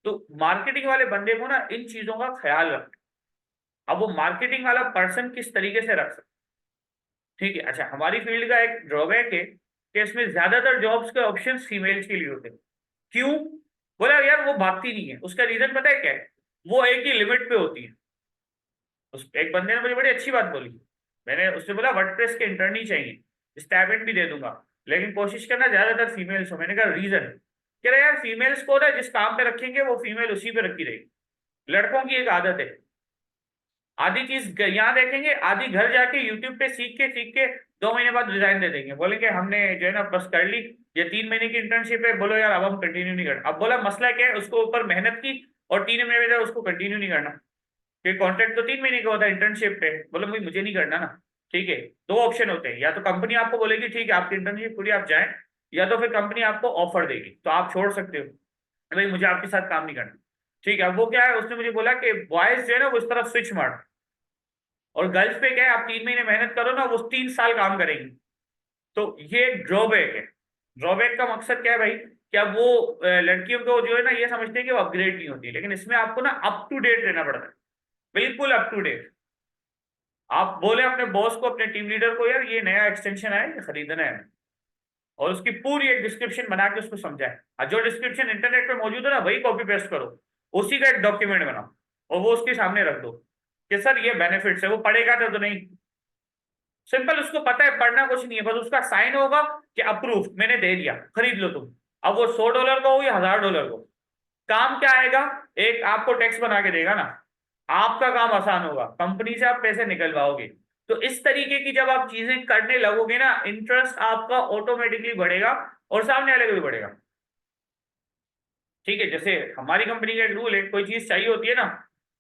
तो मार्केटिंग वाले बंदे को ना इन चीजों का ख्याल रखना। अब वो मार्केटिंग वाला पर्सन किस तरीके से रख सकता। ठीक है, अच्छा हमारी फील्ड का एक ड्रॉबैक है कि इसमें ज्यादातर जॉब्स के ऑप्शन फीमेल्स के लिए होते हैं। क्यों? बोला यार वो भागती नहीं है, उसका रीजन पता है क्या है? वो एक ही लिमिट पे होती है। उस एक बंदे ने मुझे बड़ी अच्छी बात बोली, मैंने उससे बोला वर्डप्रेस के इंटर्न ही चाहिए, स्टाइपेंड भी दे दूंगा, लेकिन कोशिश करना ज्यादातर फीमेल्स हो। मैंने कहा रीजन? कह रहा यार फीमेल्स को ना जिस काम पे रखेंगे वो फीमेल उसी पे रखी रहेगी। लड़कों की एक आदत है, आधी चीज यहाँ देखेंगे, आधी घर जाके यूट्यूब पे सीख के 2 महीने बाद रिजाइन दे देंगे, बोलेंगे हमने जो है ना बस कर ली, ये 3 महीने की इंटर्नशिप है, बोलो यार अब हम कंटिन्यू नहीं करना। अब बोला मसला क्या है, उसको ऊपर मेहनत की और 3 महीने में उसको कंटिन्यू नहीं करना, कि कॉन्ट्रैक्ट तो 3 महीने का होता है इंटर्नशिप पे। बोलो मुझे नहीं करना ना। ठीक है, दो ऑप्शन होते हैं, या तो कंपनी आपको बोलेगी ठीक है आपकी इंटर्नशिप पूरी आप जाएं, या तो फिर कंपनी आपको ऑफर देगी तो आप छोड़ सकते हो, भाई मुझे आपके साथ काम नहीं करना। ठीक है, अब वो क्या है, उसने मुझे बोला कि बॉयज जो है ना वो इस तरफ स्विच मार, और गर्ल्स पे क्या है, आप 3 महीने मेहनत करो ना वो 3 साल काम करेंगी। तो ये एक ड्रॉबैक है। ड्रॉबैक का मकसद क्या है भाई, क्या वो लड़कियों को जो है ना ये समझते हैं कि वो अपग्रेड नहीं होती, लेकिन इसमें आपको ना अप टू डेट रहना पड़ता है, बिल्कुल अप टू डेट। आप बोले अपने बॉस को, अपने टीम लीडर को, यार ये नया एक्सटेंशन आया, ये खरीदना है, और उसकी पूरी एक डिस्क्रिप्शन बना के उसको समझाए, और जो डिस्क्रिप्शन इंटरनेट पे मौजूद है ना वही कॉपी पेस्ट करो, उसी का एक डॉक्यूमेंट बनाओ और वो उसके सामने रख दो कि सर ये बेनिफिट्स है। वो पढ़ेगा तो नहीं, सिंपल, उसको पता है पढ़ना कुछ नहीं है, बस उसका साइन होगा कि अप्रूव, मैंने दे दिया, खरीद लो तुम। अब वो $100 का हो या $1000 को, काम क्या आएगा, एक आपको टैक्स बना के देगा ना, आपका काम आसान होगा, कंपनी से आप पैसे निकलवाओगे। तो इस तरीके की जब आप चीजें करने लगोगे ना, इंटरेस्ट आपका ऑटोमेटिकली बढ़ेगा और सामने वाले को भी बढ़ेगा। ठीक है, जैसे हमारी कंपनी का एक रूल है, कोई चीज चाहिए होती है ना,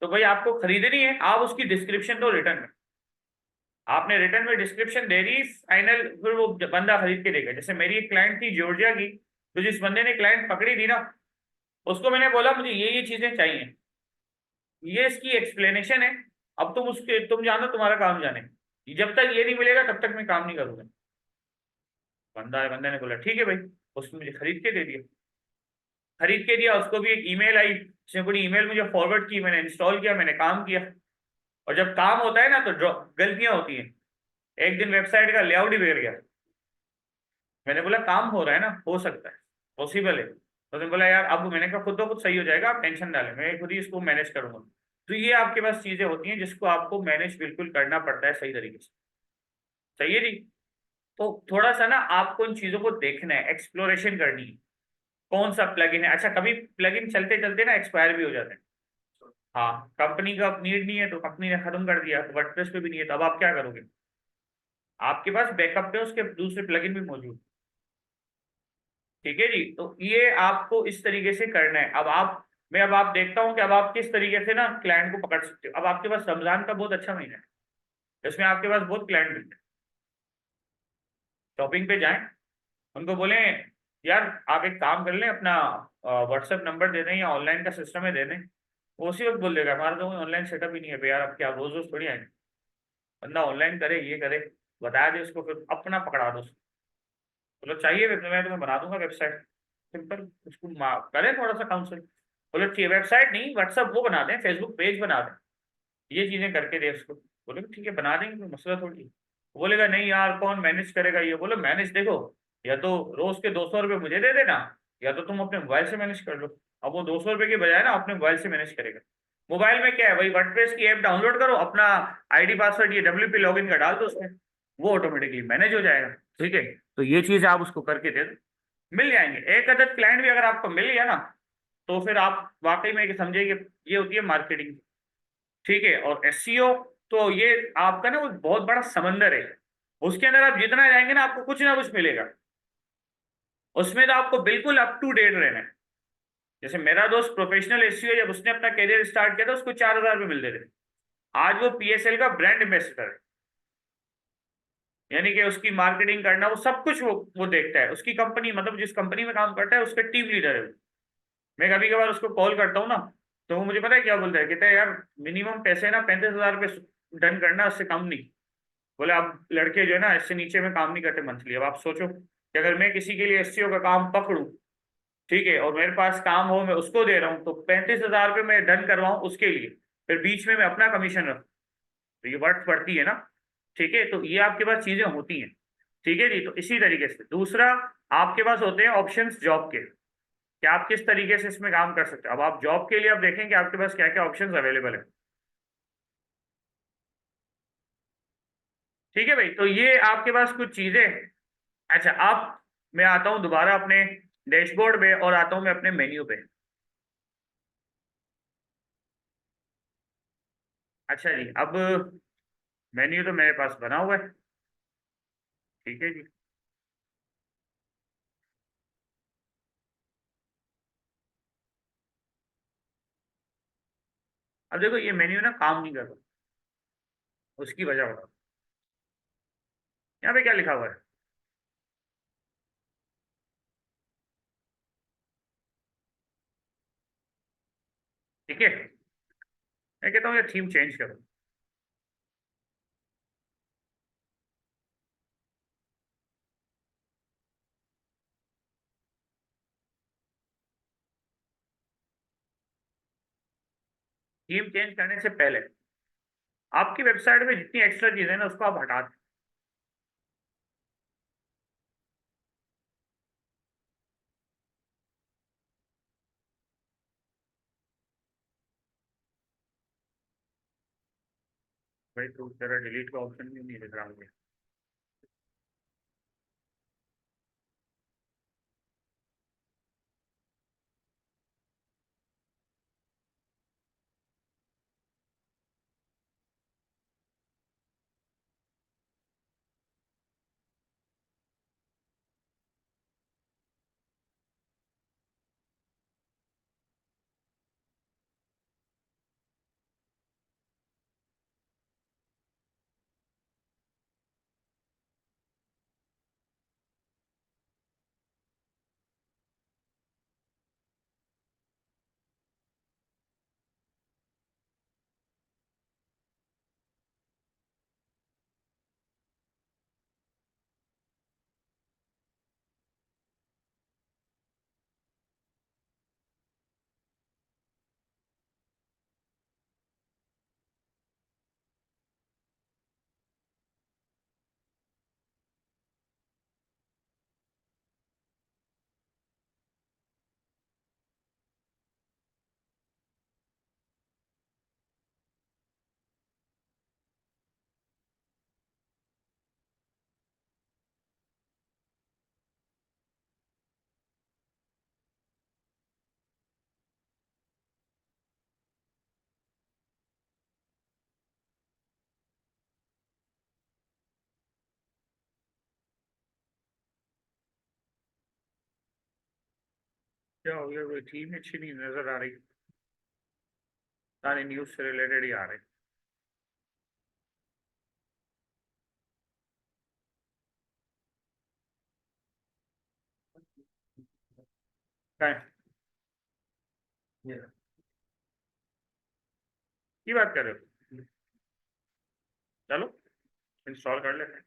तो भाई आपको खरीदनी है, आप उसकी डिस्क्रिप्शन दो रिटर्न में, आपने रिटर्न में डिस्क्रिप्शन दे दी, फाइनल फिर वो बंदा खरीद के देगा। जैसे मेरी एक क्लाइंट थी जॉर्जिया की, तो जिस बंदे ने क्लाइंट पकड़ी थी ना, उसको मैंने बोला मुझे ये चीजें चाहिए, ये इसकी एक्सप्लेनेशन है, अब तुम उसके तुम जानो तुम्हारा काम जाने, जब तक ये नहीं मिलेगा तब तक मैं काम नहीं करूंगा। बंदे ने बोला ठीक है भाई, उसने मुझे खरीद के दे दिया। खरीद के दिया, उसको भी एक ईमेल आई, उसने पूरी ईमेल मुझे फॉरवर्ड की, मैंने इंस्टॉल किया, मैंने काम किया। और जब काम होता है ना तो गलतियां होती हैं। एक दिन वेबसाइट का लेआउट ही बिगड़ गया, मैंने बोला काम हो रहा है ना, हो सकता है, पॉसिबल है, तो उसने बोला यार अब, मैंने कहा खुद तो खुद सही हो जाएगा, आप टेंशन डालें, मैं खुद ही इसको मैनेज करूंगा। तो ये आपके पास चीजें होती हैं जिसको आपको मैनेज बिल्कुल करना पड़ता है सही तरीके से। सही है जी। तो थोड़ा सा ना आपको इन चीजों को देखना है, एक्सप्लोरेशन करनी है, कौन सा प्लगइन है। अच्छा, कभी प्लगइन चलते चलते ना एक्सपायर भी हो जाते हैं। हाँ, कंपनी का नीड नहीं है तो कंपनी ने खत्म कर दिया, वर्डप्रेस पे भी नहीं है, तो अब आप क्या करोगे? आपके पास बैकअप पे उसके दूसरे प्लगइन भी मौजूद। ठीक है जी, तो ये आपको इस तरीके से करना है। अब आप, मैं अब आप देखता हूँ कि अब आप किस तरीके से ना क्लाइंट को पकड़ सकते हो। अब आपके पास रमजान का बहुत अच्छा महीना है, इसमें आपके पास बहुत क्लाइंट मिलते हैं। शॉपिंग पे जाएं, उनको बोलें यार आप एक काम कर लें, अपना व्हाट्सएप नंबर दे दें या ऑनलाइन का सिस्टम है दे दें। वो उसी वक्त बोल देगा हमारा तो ऑनलाइन सेटअप ही नहीं है भैया, अब क्या रोज रोज थोड़ी आएंगे, बंदा ऑनलाइन करे ये करे, बता दे उसको, फिर अपना पकड़ा दो उसको। बोलो चाहिए मैं तुम्हें बना दूंगा वेबसाइट, सिंपल, उसको करें थोड़ा सा काउंसिल। बोलो ठीक है, वेबसाइट नहीं, व्हाट्सअप वो बना दें, फेसबुक पेज बना दें, ये चीजें करके दे उसको। बोले ठीक है बना देंगे, कोई मसला थोड़ी है। वो बोलेगा नहीं यार कौन मैनेज करेगा ये, बोलो मैनेज देखो, या तो रोज के 200 रुपये मुझे दे देना, या तो तुम अपने मोबाइल से मैनेज कर लो। अब वो 200 रुपये के बजाय ना अपने मोबाइल से मैनेज करेगा। मोबाइल में क्या है भाई, वर्डप्रेस की ऐप डाउनलोड करो, अपना आईडी पासवर्ड ये WP लॉगिन का डाल दो उसमें, वो ऑटोमेटिकली मैनेज हो जाएगा। ठीक है, तो ये चीज आप उसको करके दे दो, मिल जाएंगे। एक अदद क्लाइंट भी अगर आपको मिल गया ना, तो फिर आप वाकई में समझिए कि ये होती है मार्केटिंग। ठीक है, और SEO, तो ये आपका ना वो बहुत बड़ा समंदर है, उसके अंदर आप जितना जाएंगे ना आपको कुछ ना कुछ मिलेगा। उसमें तो आपको बिल्कुल अप टू डेट रहना है। जैसे मेरा दोस्त प्रोफेशनल SEO, जब उसने अपना करियर स्टार्ट किया था उसको 4000 रुपये मिलते थे, आज वो PSL का ब्रांड एम्बेसडर है। यानी कि उसकी मार्केटिंग करना वो सब कुछ वो देखता है, उसकी कंपनी, मतलब जिस कंपनी में काम करता है उसका टीम लीडर है वो। मैं कभी कभार उसको कॉल करता हूँ ना, तो वो मुझे पता है क्या बोलता है, कहता है यार मिनिमम पैसे ना 35,000 रुपये डन करना, उससे कम नहीं। बोले अब लड़के जो है ना इससे नीचे में काम नहीं करते मंथली। अब आप सोचो कि अगर मैं किसी के लिए SEO का काम पकड़ूं, ठीक है, और मेरे पास काम हो, मैं उसको दे रहा हूँ, तो 35,000 रुपये मैं डन करवाऊँ उसके लिए, फिर बीच में मैं अपना कमीशन रखूँ, तो ये वर्थ पड़ती है ना। ठीक है, तो ये आपके पास चीजें होती हैं। ठीक है जी। तो इसी तरीके से दूसरा, आपके पास होते हैं ऑप्शंस जॉब के, कि आप किस तरीके से इसमें काम कर सकते हो। अब आप जॉब के लिए आप देखें कि आपके पास क्या क्या ऑप्शंस अवेलेबल है। ठीक है भाई, तो ये आपके पास कुछ चीजें हैं। अच्छा, आप, मैं आता हूँ दोबारा अपने डैशबोर्ड पे और आता हूँ मैं अपने मेन्यू पे। अच्छा जी, अब मेन्यू तो मेरे पास बना हुआ है। ठीक है जी। अब देखो ये मेन्यू ना काम नहीं कर रहा, उसकी वजह बताओ। यहाँ पे क्या लिखा हुआ है? ठीक है, मैं कहता हूँ ये थीम चेंज करो। थीम चेंज करने से पहले आपकी वेबसाइट में जितनी एक्स्ट्रा चीजें हैं ना उसको आप हटा दें। भाई तो तेरा डिलीट का ऑप्शन भी नहीं दिख रहा मुझे। क्या हो गया? कोई थीम अच्छी नहीं नजर आ रही, सारे न्यूज से रिलेटेड ही आ रहे हैं। की बात कर रहे हो? चलो इंस्टॉल कर लेते हैं।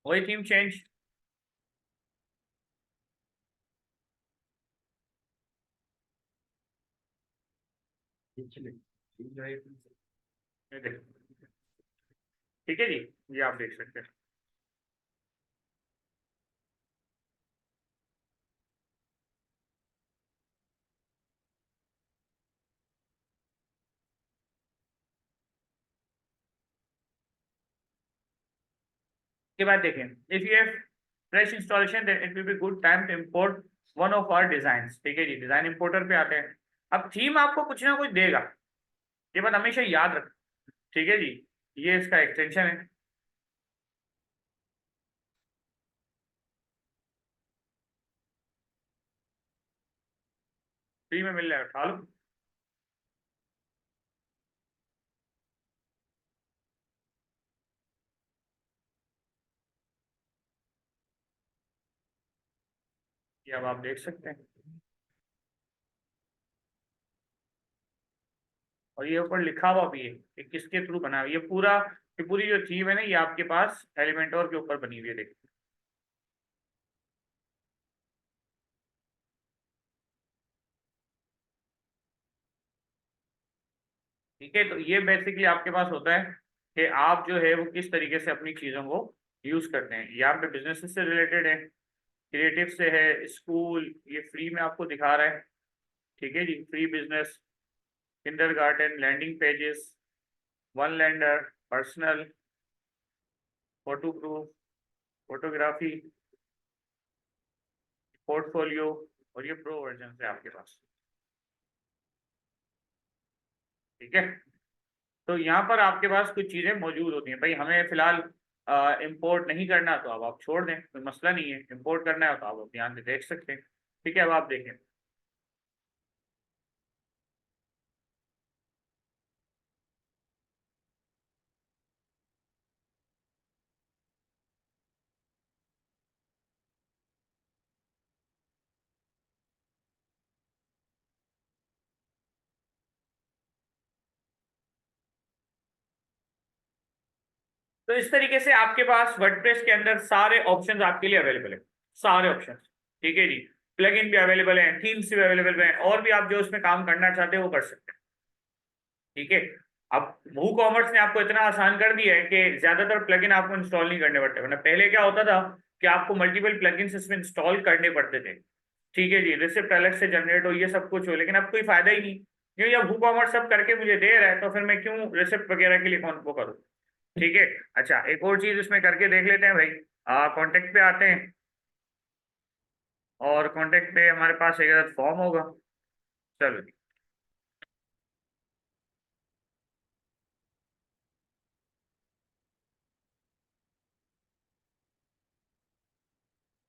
वही थीम चेंज। ये देखो। ठीक है जी, ये आप देख सकते हैं। के बाद देखें, if you have fresh installation then it will be good time to import one of our design. ठीक है जी, डिजाइन इंपोर्टर पे आते हैं। अब थीम आपको कुछ ना कुछ देगा, ये बात हमेशा याद रख। ठीक है जी, ये इसका एक्सटेंशन है। फ्री में मिल जाएगा, उठा लो। ये अब आप देख सकते हैं, और ये ऊपर लिखा हुआ भी है कि किसके थ्रू बना हुआ है। ये पूरी जो थीम है ना, ये आपके पास एलिमेंटोर के ऊपर बनी हुई है, देखिए। ठीक है, तो ये बेसिकली आपके पास होता है कि आप जो है वो किस तरीके से अपनी चीज़ों को यूज़ करते हैं। यहाँ पे बिजनेस से रिलेटेड है, क्रिएटिव से है, स्कूल, ये फ्री में आपको दिखा रहा है। ठीक है जी, free business, kindergarten, landing pages, one lander, personal, photo proof, photography, portfolio, और ये प्रो वर्जन है आपके पास। ठीक है, तो यहाँ पर आपके पास कुछ चीज़ें मौजूद होती हैं। भाई हमें फिलहाल इंपोर्ट नहीं करना, तो अब आप छोड़ दें, कोई मसला नहीं है। इंपोर्ट करना है तो आप ध्यान से देख सकते हैं। ठीक है, अब आप देखें। तो इस तरीके से आपके पास वर्डप्रेस के अंदर सारे ऑप्शंस आपके लिए अवेलेबल है, सारे ऑप्शंस। ठीक है जी, प्लगइन भी अवेलेबल है, थीम्स भी अवेलेबल है, और भी आप जो उसमें काम करना चाहते हैं वो कर सकते हैं। ठीक है, अब वू कॉमर्स ने आपको इतना आसान कर दिया है कि ज्यादातर प्लगइन आपको इंस्टॉल नहीं करने पड़ते, वरना पहले क्या होता था कि आपको मल्टीपल प्लगइन्स इसमें इंस्टॉल करने पड़ते थे। ठीक है जी, रिसिप्ट अलग से जनरेट हो, ये सब कुछ हो, लेकिन अब कोई फायदा ही नहीं, क्यों, जब वू कॉमर्स सब करके मुझे दे रहा है तो फिर मैं क्यों रिसिप्ट वगैरह के लिए कौन वो करूँ। ठीक है, अच्छा एक और चीज इसमें करके देख लेते हैं भाई। कॉन्टेक्ट पे आते हैं, और कॉन्टेक्ट पे हमारे पास एक फॉर्म होगा। चलो जी,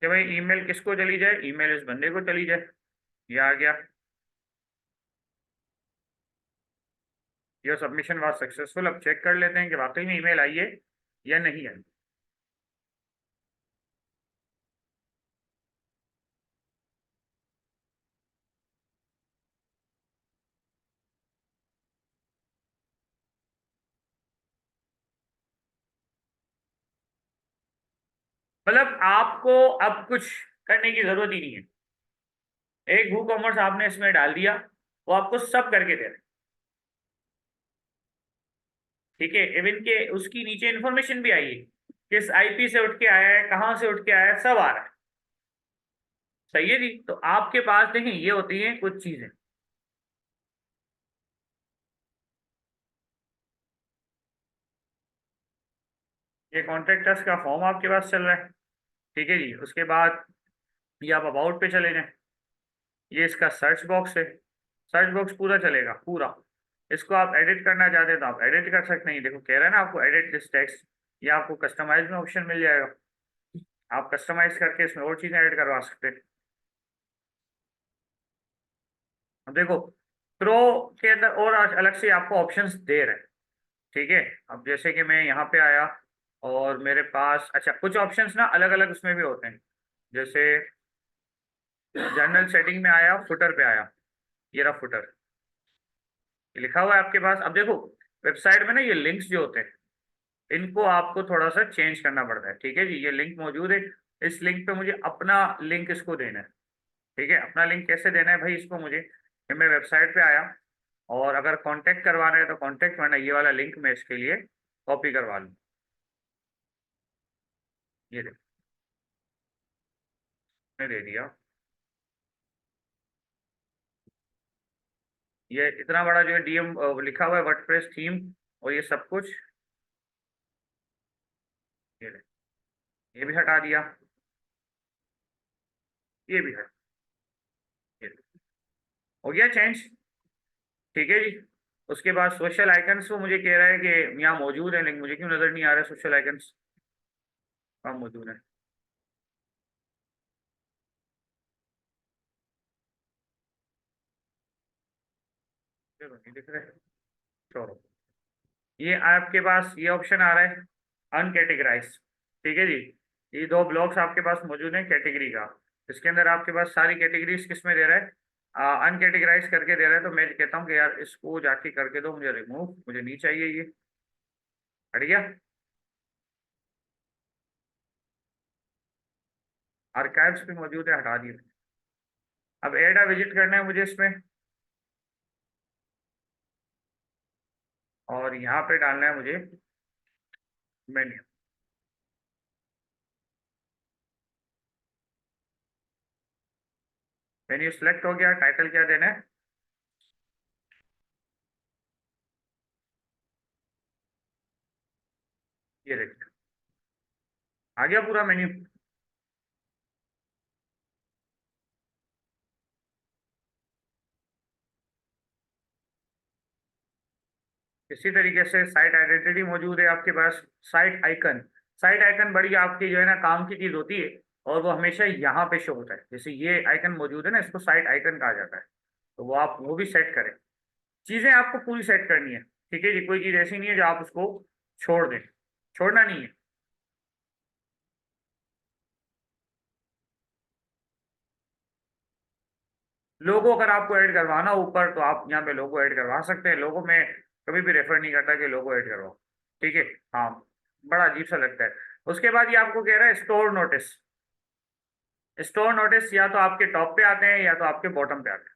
कि भाई ईमेल किसको चली जाए, ईमेल इस बंदे को चली जाए। ये आ गया, योर सबमिशन वाज सक्सेसफुल। अब चेक कर लेते हैं कि वाकई में ईमेल आई है या नहीं आई। मतलब आपको अब कुछ करने की जरूरत ही नहीं है। एक वू कॉमर्स आपने इसमें डाल दिया, वो आपको सब करके दे रहे हैं। ठीक है, इवन के उसकी नीचे इन्फॉर्मेशन भी आई है, किस आईपी से उठ के आया है, कहाँ से उठ के आया है, सब आ रहा है। सही है जी, तो आपके पास देखें ये होती हैं कुछ चीजें। ये कॉन्ट्रैक्टर्स का फॉर्म आपके पास चल रहा है। ठीक है जी, उसके बाद ये आप अबाउट पे चले जाएं, ये इसका सर्च बॉक्स है। सर्च बॉक्स पूरा चलेगा पूरा। इसको आप एडिट करना चाहते हैं तो आप एडिट कर सकते हैं। देखो कह रहा है ना आपको एडिट दिस टेक्स्ट, ये आपको कस्टमाइज में ऑप्शन मिल जाएगा। आप कस्टमाइज करके इसमें और चीजें ऐड करवा सकते हैं। अब देखो, प्रो के अंदर और आज अलग से आपको ऑप्शंस दे रहे हैं। ठीक है, अब जैसे कि मैं यहाँ पे आया, और मेरे पास अच्छा कुछ ऑप्शंस ना अलग अलग उसमें भी होते हैं। जैसे जनरल सेटिंग में आया, फुटर पे आया, ये रहा फुटर, ये लिखा हुआ है आपके पास। अब देखो, वेबसाइट में ना ये लिंक्स जो होते हैं, इनको आपको थोड़ा सा चेंज करना पड़ता है। ठीक है जी, ये लिंक मौजूद है, इस लिंक पे मुझे अपना लिंक इसको देना है। ठीक है, अपना लिंक कैसे देना है भाई इसको मुझे, कि मैं वेबसाइट पे आया, और अगर कांटेक्ट करवाना है तो कांटेक्ट, वरना ये वाला लिंक मैं इसके लिए कॉपी करवा लूँ। ये देखो, मैं दे दिया। ये इतना बड़ा जो है डीएम लिखा हुआ है, वर्डप्रेस थीम, और ये सब कुछ। ये देखो, ये भी हटा दिया, ये भी हटा, ये हो गया चेंज। ठीक है जी। उसके बाद सोशल आइकन्स, वो मुझे कह रहा है कि यहाँ मौजूद है, लेकिन मुझे क्यों नजर नहीं आ रहा सोशल आइकन्स, कहाँ मौजूद है। चलो नहीं दिख रहे, छोड़ो। ये आपके पास ये ऑप्शन आ रहा है अनकैटेगराइज। ठीक है जी। ये दो ब्लॉक्स आपके पास मौजूद हैं कैटेगरी का। इसके अंदर आपके पास सारी कैटेगरीज किस में दे रहा है, अनकैटेगराइज करके दे रहा है। तो मैं कहता हूँ कि यार इसको जाके करके दो, मुझे रिमूव, मुझे नहीं चाहिए ये, हट गया। आर्काइव्स भी मौजूद है, हटा दिया। अब एड आ विजिट करना है मुझे इसमें, और यहाँ पे डालना है मुझे मेन्यू। मेन्यू सिलेक्ट हो गया, टाइटल क्या देना है, ये देखिए आ गया पूरा मेन्यू। इसी तरीके से साइट आइडेंटिटी मौजूद है आपके पास। साइट आइकन, साइट आइकन बड़ी आपकी जो है ना काम की चीज होती है, और वो हमेशा यहाँ पे शो होता है। जैसे ये आइकन मौजूद है ना, इसको साइट आइकन कहा जाता है। तो वो आप वो भी सेट करें। चीजें आपको पूरी सेट करनी है। ठीक है जी, कोई चीज ऐसी नहीं है जो आप उसको छोड़ दें, छोड़ना नहीं है। लोगो अगर आपको ऐड करवाना ऊपर, तो आप यहाँ पे लोगो ऐड करवा सकते हैं। लोगो में कभी भी रेफर नहीं करता कि लोगो ऐड करवाओ। ठीक है। हाँ, बड़ा अजीब सा लगता है। उसके बाद ये आपको कह रहा है स्टोर नोटिस। स्टोर नोटिस या तो आपके टॉप पे आते हैं या तो आपके बॉटम पे आते हैं।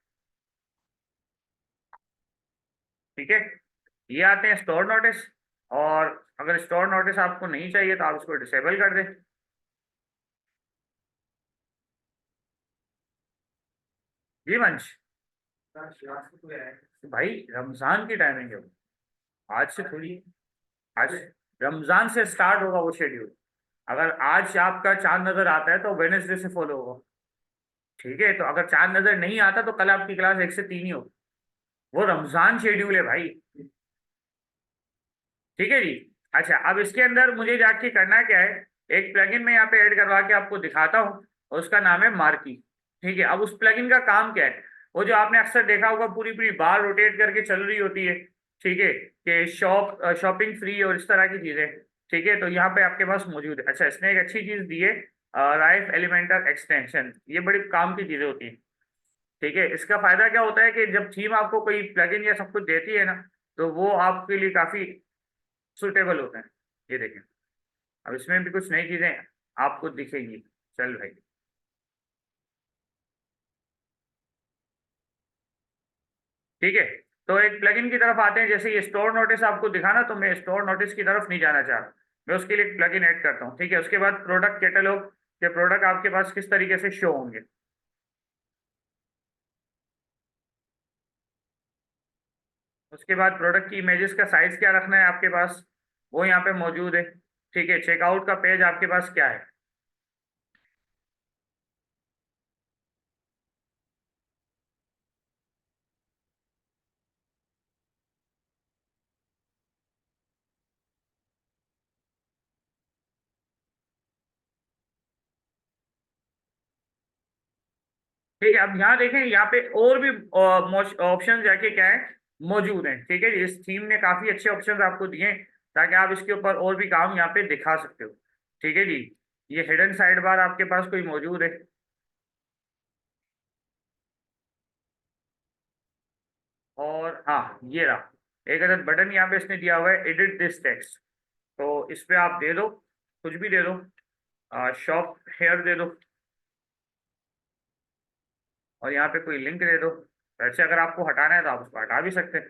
ठीक है, ये आते हैं स्टोर नोटिस। और अगर स्टोर नोटिस आपको नहीं चाहिए तो आप इसको डिसेबल कर दें। जी वंश, भाई रमजान की टाइमिंग है वो, आज से थोड़ी, आज रमजान से स्टार्ट होगा वो शेड्यूल। अगर आज आपका चांद नजर आता है तो वेनेसडे से फॉलो होगा। ठीक है, तो अगर चांद नजर नहीं आता तो कल आपकी क्लास 1 से 3 ही होगी। वो रमजान शेड्यूल है भाई। ठीक है जी। अच्छा, अब इसके अंदर मुझे जाके करना क्या है, एक प्लगइन में यहाँ पे ऐड करवा के आपको दिखाता हूँ, और उसका नाम है मार्की। ठीक है, अब उस प्लगइन का काम क्या है, वो जो आपने अक्सर देखा होगा पूरी पूरी बार रोटेट करके चल रही होती है। ठीक है, कि शॉपिंग फ्री और इस तरह की चीजें। ठीक है, तो यहाँ पे आपके पास मौजूद है। अच्छा, इसने एक अच्छी चीज दी है, राइफ एलिमेंटर एक्सटेंशन। ये बड़ी काम की चीजें होती हैं। ठीक है, इसका फायदा क्या होता है कि जब थीम आपको कोई प्लगइन या सब कुछ देती है ना, तो वो आपके लिए काफी सुटेबल होते हैं। ये देखें, अब इसमें भी कुछ नई चीजें आपको दिखेंगी। चल भाई, ठीक है। तो एक प्लगइन की तरफ आते हैं। जैसे ये स्टोर नोटिस आपको दिखाना, तो मैं स्टोर नोटिस की तरफ नहीं जाना चाह रहा, मैं उसके लिए एक प्लगइन ऐड करता हूँ। ठीक है, उसके बाद प्रोडक्ट कैटलॉग के प्रोडक्ट आपके पास किस तरीके से शो होंगे। उसके बाद प्रोडक्ट की इमेजेस का साइज क्या रखना है आपके पास, वो यहाँ पे मौजूद है। ठीक है, चेकआउट का पेज आपके पास क्या है। ठीक है, अब यहाँ देखें, यहाँ पे और भी ऑप्शन जाके क्या है मौजूद हैं। ठीक है जी, इस थीम ने काफी अच्छे ऑप्शंस आपको दिए हैं, ताकि आप इसके ऊपर और भी काम यहाँ पे दिखा सकते हो। ठीक है जी। ये हिडन साइड बार आपके पास कोई मौजूद है, और हाँ ये रहा, एक अदद बटन यहाँ पे इसने दिया हुआ है एडिट दिस टेक्स्ट। तो इस पे आप दे दो, कुछ भी दे दो, शॉप हेयर दे दो, और यहाँ पे कोई लिंक दे दो। वैसे अगर आपको हटाना है तो आप उसको हटा भी सकते हैं।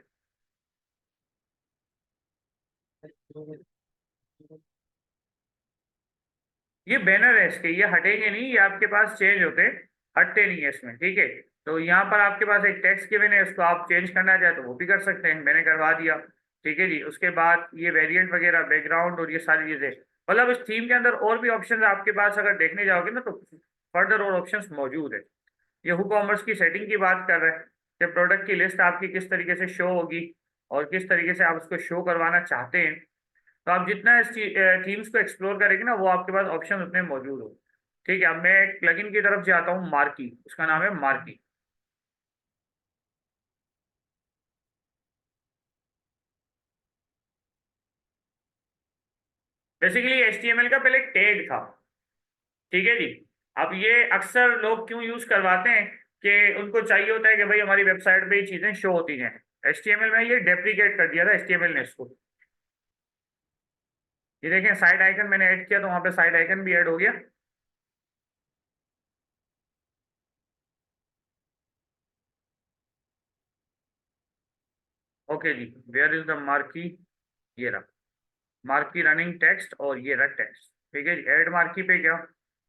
ये बैनर है इसके, ये हटेंगे नहीं, ये आपके पास चेंज होते हैं, हटते नहीं है इसमें। ठीक है, तो यहाँ पर आपके पास एक टेक्स्ट गिवन है, उसको आप चेंज करना चाहे तो वो भी कर सकते हैं, मैंने करवा दिया। ठीक है जी। उसके बाद ये वेरिएंट वगैरह बैकग्राउंड और ये सारी चीजें मतलब इस थीम के अंदर और भी ऑप्शन आपके पास अगर देखने जाओगे ना तो फर्दर और ऑप्शंस मौजूद है। ये हुक कॉमर्स की सेटिंग की बात कर रहे हैं कि प्रोडक्ट की लिस्ट आपकी किस तरीके से शो होगी और किस तरीके से आप उसको शो करवाना चाहते हैं। तो आप जितना इस थीम्स को एक्सप्लोर करेंगे ना वो आपके पास ऑप्शन उतने मौजूद हो। ठीक है, अब मैं एक प्लगइन की तरफ जाता हूँ, मार्की, उसका नाम है मार्की। बेसिकली HTML का पहले टैग था। ठीक है जी। अब ये अक्सर लोग क्यों यूज करवाते हैं कि उनको चाहिए होता है कि भाई हमारी वेबसाइट पे ये चीजें शो होती हैं। HTML में ये डेप्रिकेट कर दिया था HTML ने इसको। ये देखें साइड आइकन मैंने ऐड किया तो वहां पे साइड आइकन भी ऐड हो गया। ओके जी, वेयर इज द मार्की, ये रहा मार्की रनिंग टेक्स्ट और ये रहा टेक्स्ट। ठीक है जी, ऐड मार्की पे क्या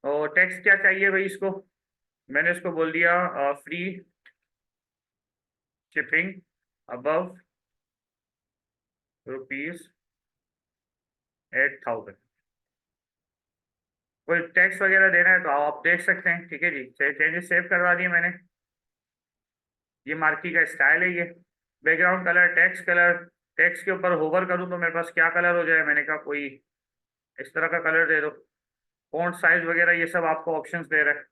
और टेक्स्ट क्या चाहिए भाई इसको। मैंने इसको बोल दिया फ्री शिपिंग अबव ₹8,000। कोई टैक्स वगैरह देना है तो आप देख सकते हैं। ठीक है जी, चेंजेस सेव करवा दिए मैंने। ये मार्की का स्टाइल है ये। Background colour, text colour, text के ऊपर होवर करूँ तो मेरे पास क्या कलर हो जाए, मैंने कहा कोई इस तरह का कलर दे दो। फॉन्ट साइज वगैरह ये सब आपको ऑप्शंस दे रहे हैं।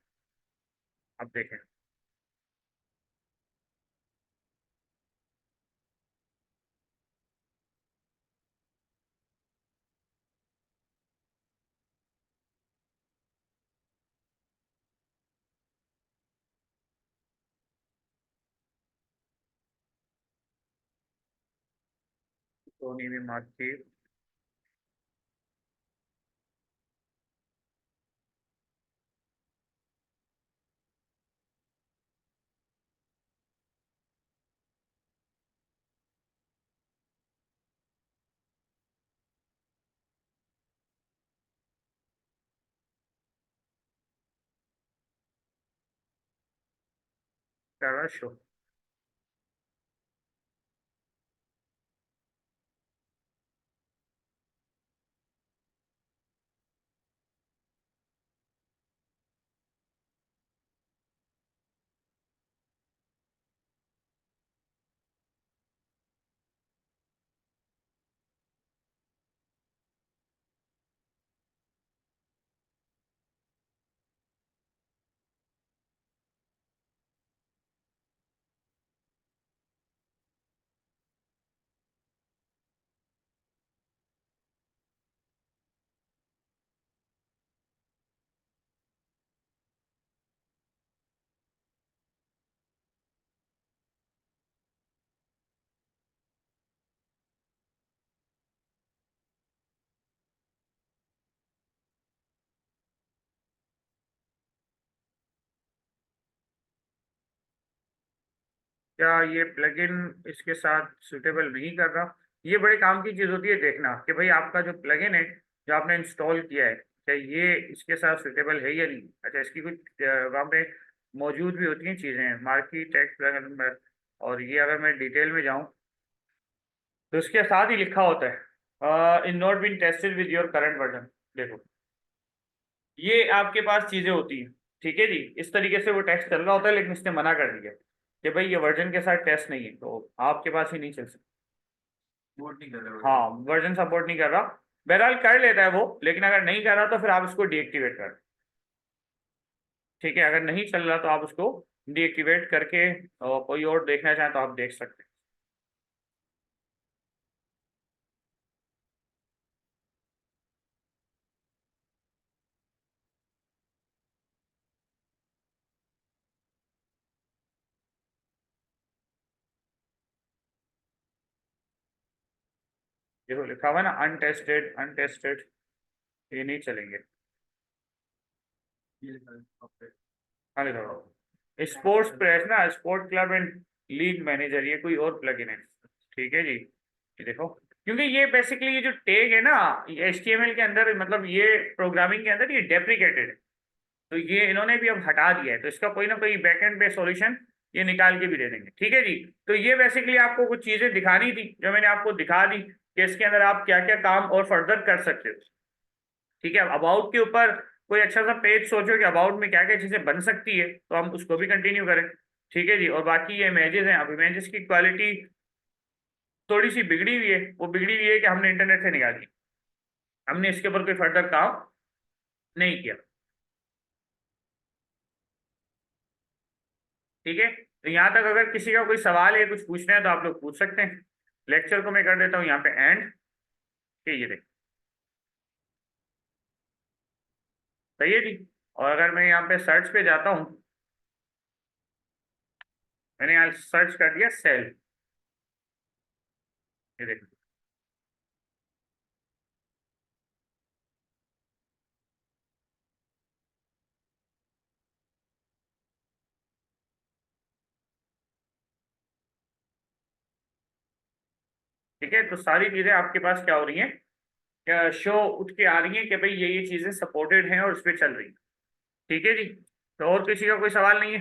अब देखें, सोनी भी मार्की कर रहा शो। क्या ये प्लगइन इसके साथ सुटेबल नहीं कर रहा। ये बड़े काम की चीज होती है देखना कि भाई आपका जो प्लगइन है जो आपने इंस्टॉल किया है क्या ये इसके साथ सुटेबल है या नहीं। अच्छा, इसकी कुछ वहाँ पे मौजूद भी होती हैं चीजें, मार्की टेक्स्ट प्लगइन। और ये अगर मैं डिटेल में जाऊँ तो इसके साथ ही लिखा होता है in not been tested with your current version. देखो, ये आपके पास चीजें होती हैं। ठीक है जी, इस तरीके से वो टेस्ट चल रहा होता है लेकिन इसने मना कर दिया कि भाई ये वर्जन के साथ टेस्ट नहीं है तो आपके पास ही नहीं चल सकता। सपोर्ट नहीं कर रहा, हाँ वर्जन सपोर्ट नहीं कर रहा। बहरहाल कर लेता है वो, लेकिन अगर नहीं कर रहा तो फिर आप इसको डीएक्टिवेट कर। ठीक है, अगर नहीं चल रहा तो आप उसको डीएक्टिवेट करके और कोई और देखना चाहें तो आप देख सकते हैं। देखो लिखा हुआ है ना अनटेस्टेड अनटेस्टेड, ये नहीं चलेंगे। हाँ लिखा हुआ स्पोर्ट्स प्रेस ना, sport club and league manager, ये कोई और प्लगइन है। ठीक है जी, ये देखो, क्योंकि ये बेसिकली ये जो टैग है ना ये HTML के अंदर, मतलब ये प्रोग्रामिंग के अंदर ये डेप्रिकेटेड है। तो ये इन्होंने भी अब हटा दिया है तो इसका कोई ना कोई बैकएंड पे सॉल्यूशन ये निकाल के भी दे देंगे। ठीक है जी, तो ये बेसिकली आपको कुछ चीजें दिखानी थी जो मैंने आपको दिखा दी कि इसके अंदर आप क्या क्या काम और फर्दर कर सकते हो। ठीक है, अबाउट के ऊपर कोई अच्छा सा पेज सोचो कि अबाउट में क्या क्या चीजें बन सकती है, तो हम उसको भी कंटिन्यू करें। ठीक है जी। और बाकी ये इमेजेस हैं, अब इमेजेस की क्वालिटी थोड़ी सी बिगड़ी हुई है। वो बिगड़ी हुई है कि हमने इंटरनेट से निकाली, हमने इसके ऊपर कोई फर्दर काम नहीं किया। ठीक है, तो यहाँ तक अगर किसी का कोई सवाल है, कुछ पूछना है, तो आप लोग पूछ सकते हैं। लेक्चर को मैं कर देता हूँ यहाँ पे एंड। ठीक है जी। सही है जी। और अगर मैं यहाँ पे सर्च पे जाता हूँ, मैंने यहाँ सर्च कर दिया सेल, ये देखो। ठीक है, तो सारी चीजें आपके पास क्या हो रही हैं, शो उठ के आ रही हैं कि भाई ये चीजें सपोर्टेड हैं और उस पर चल रही हैं। ठीक है जी। तो और किसी का कोई सवाल नहीं है?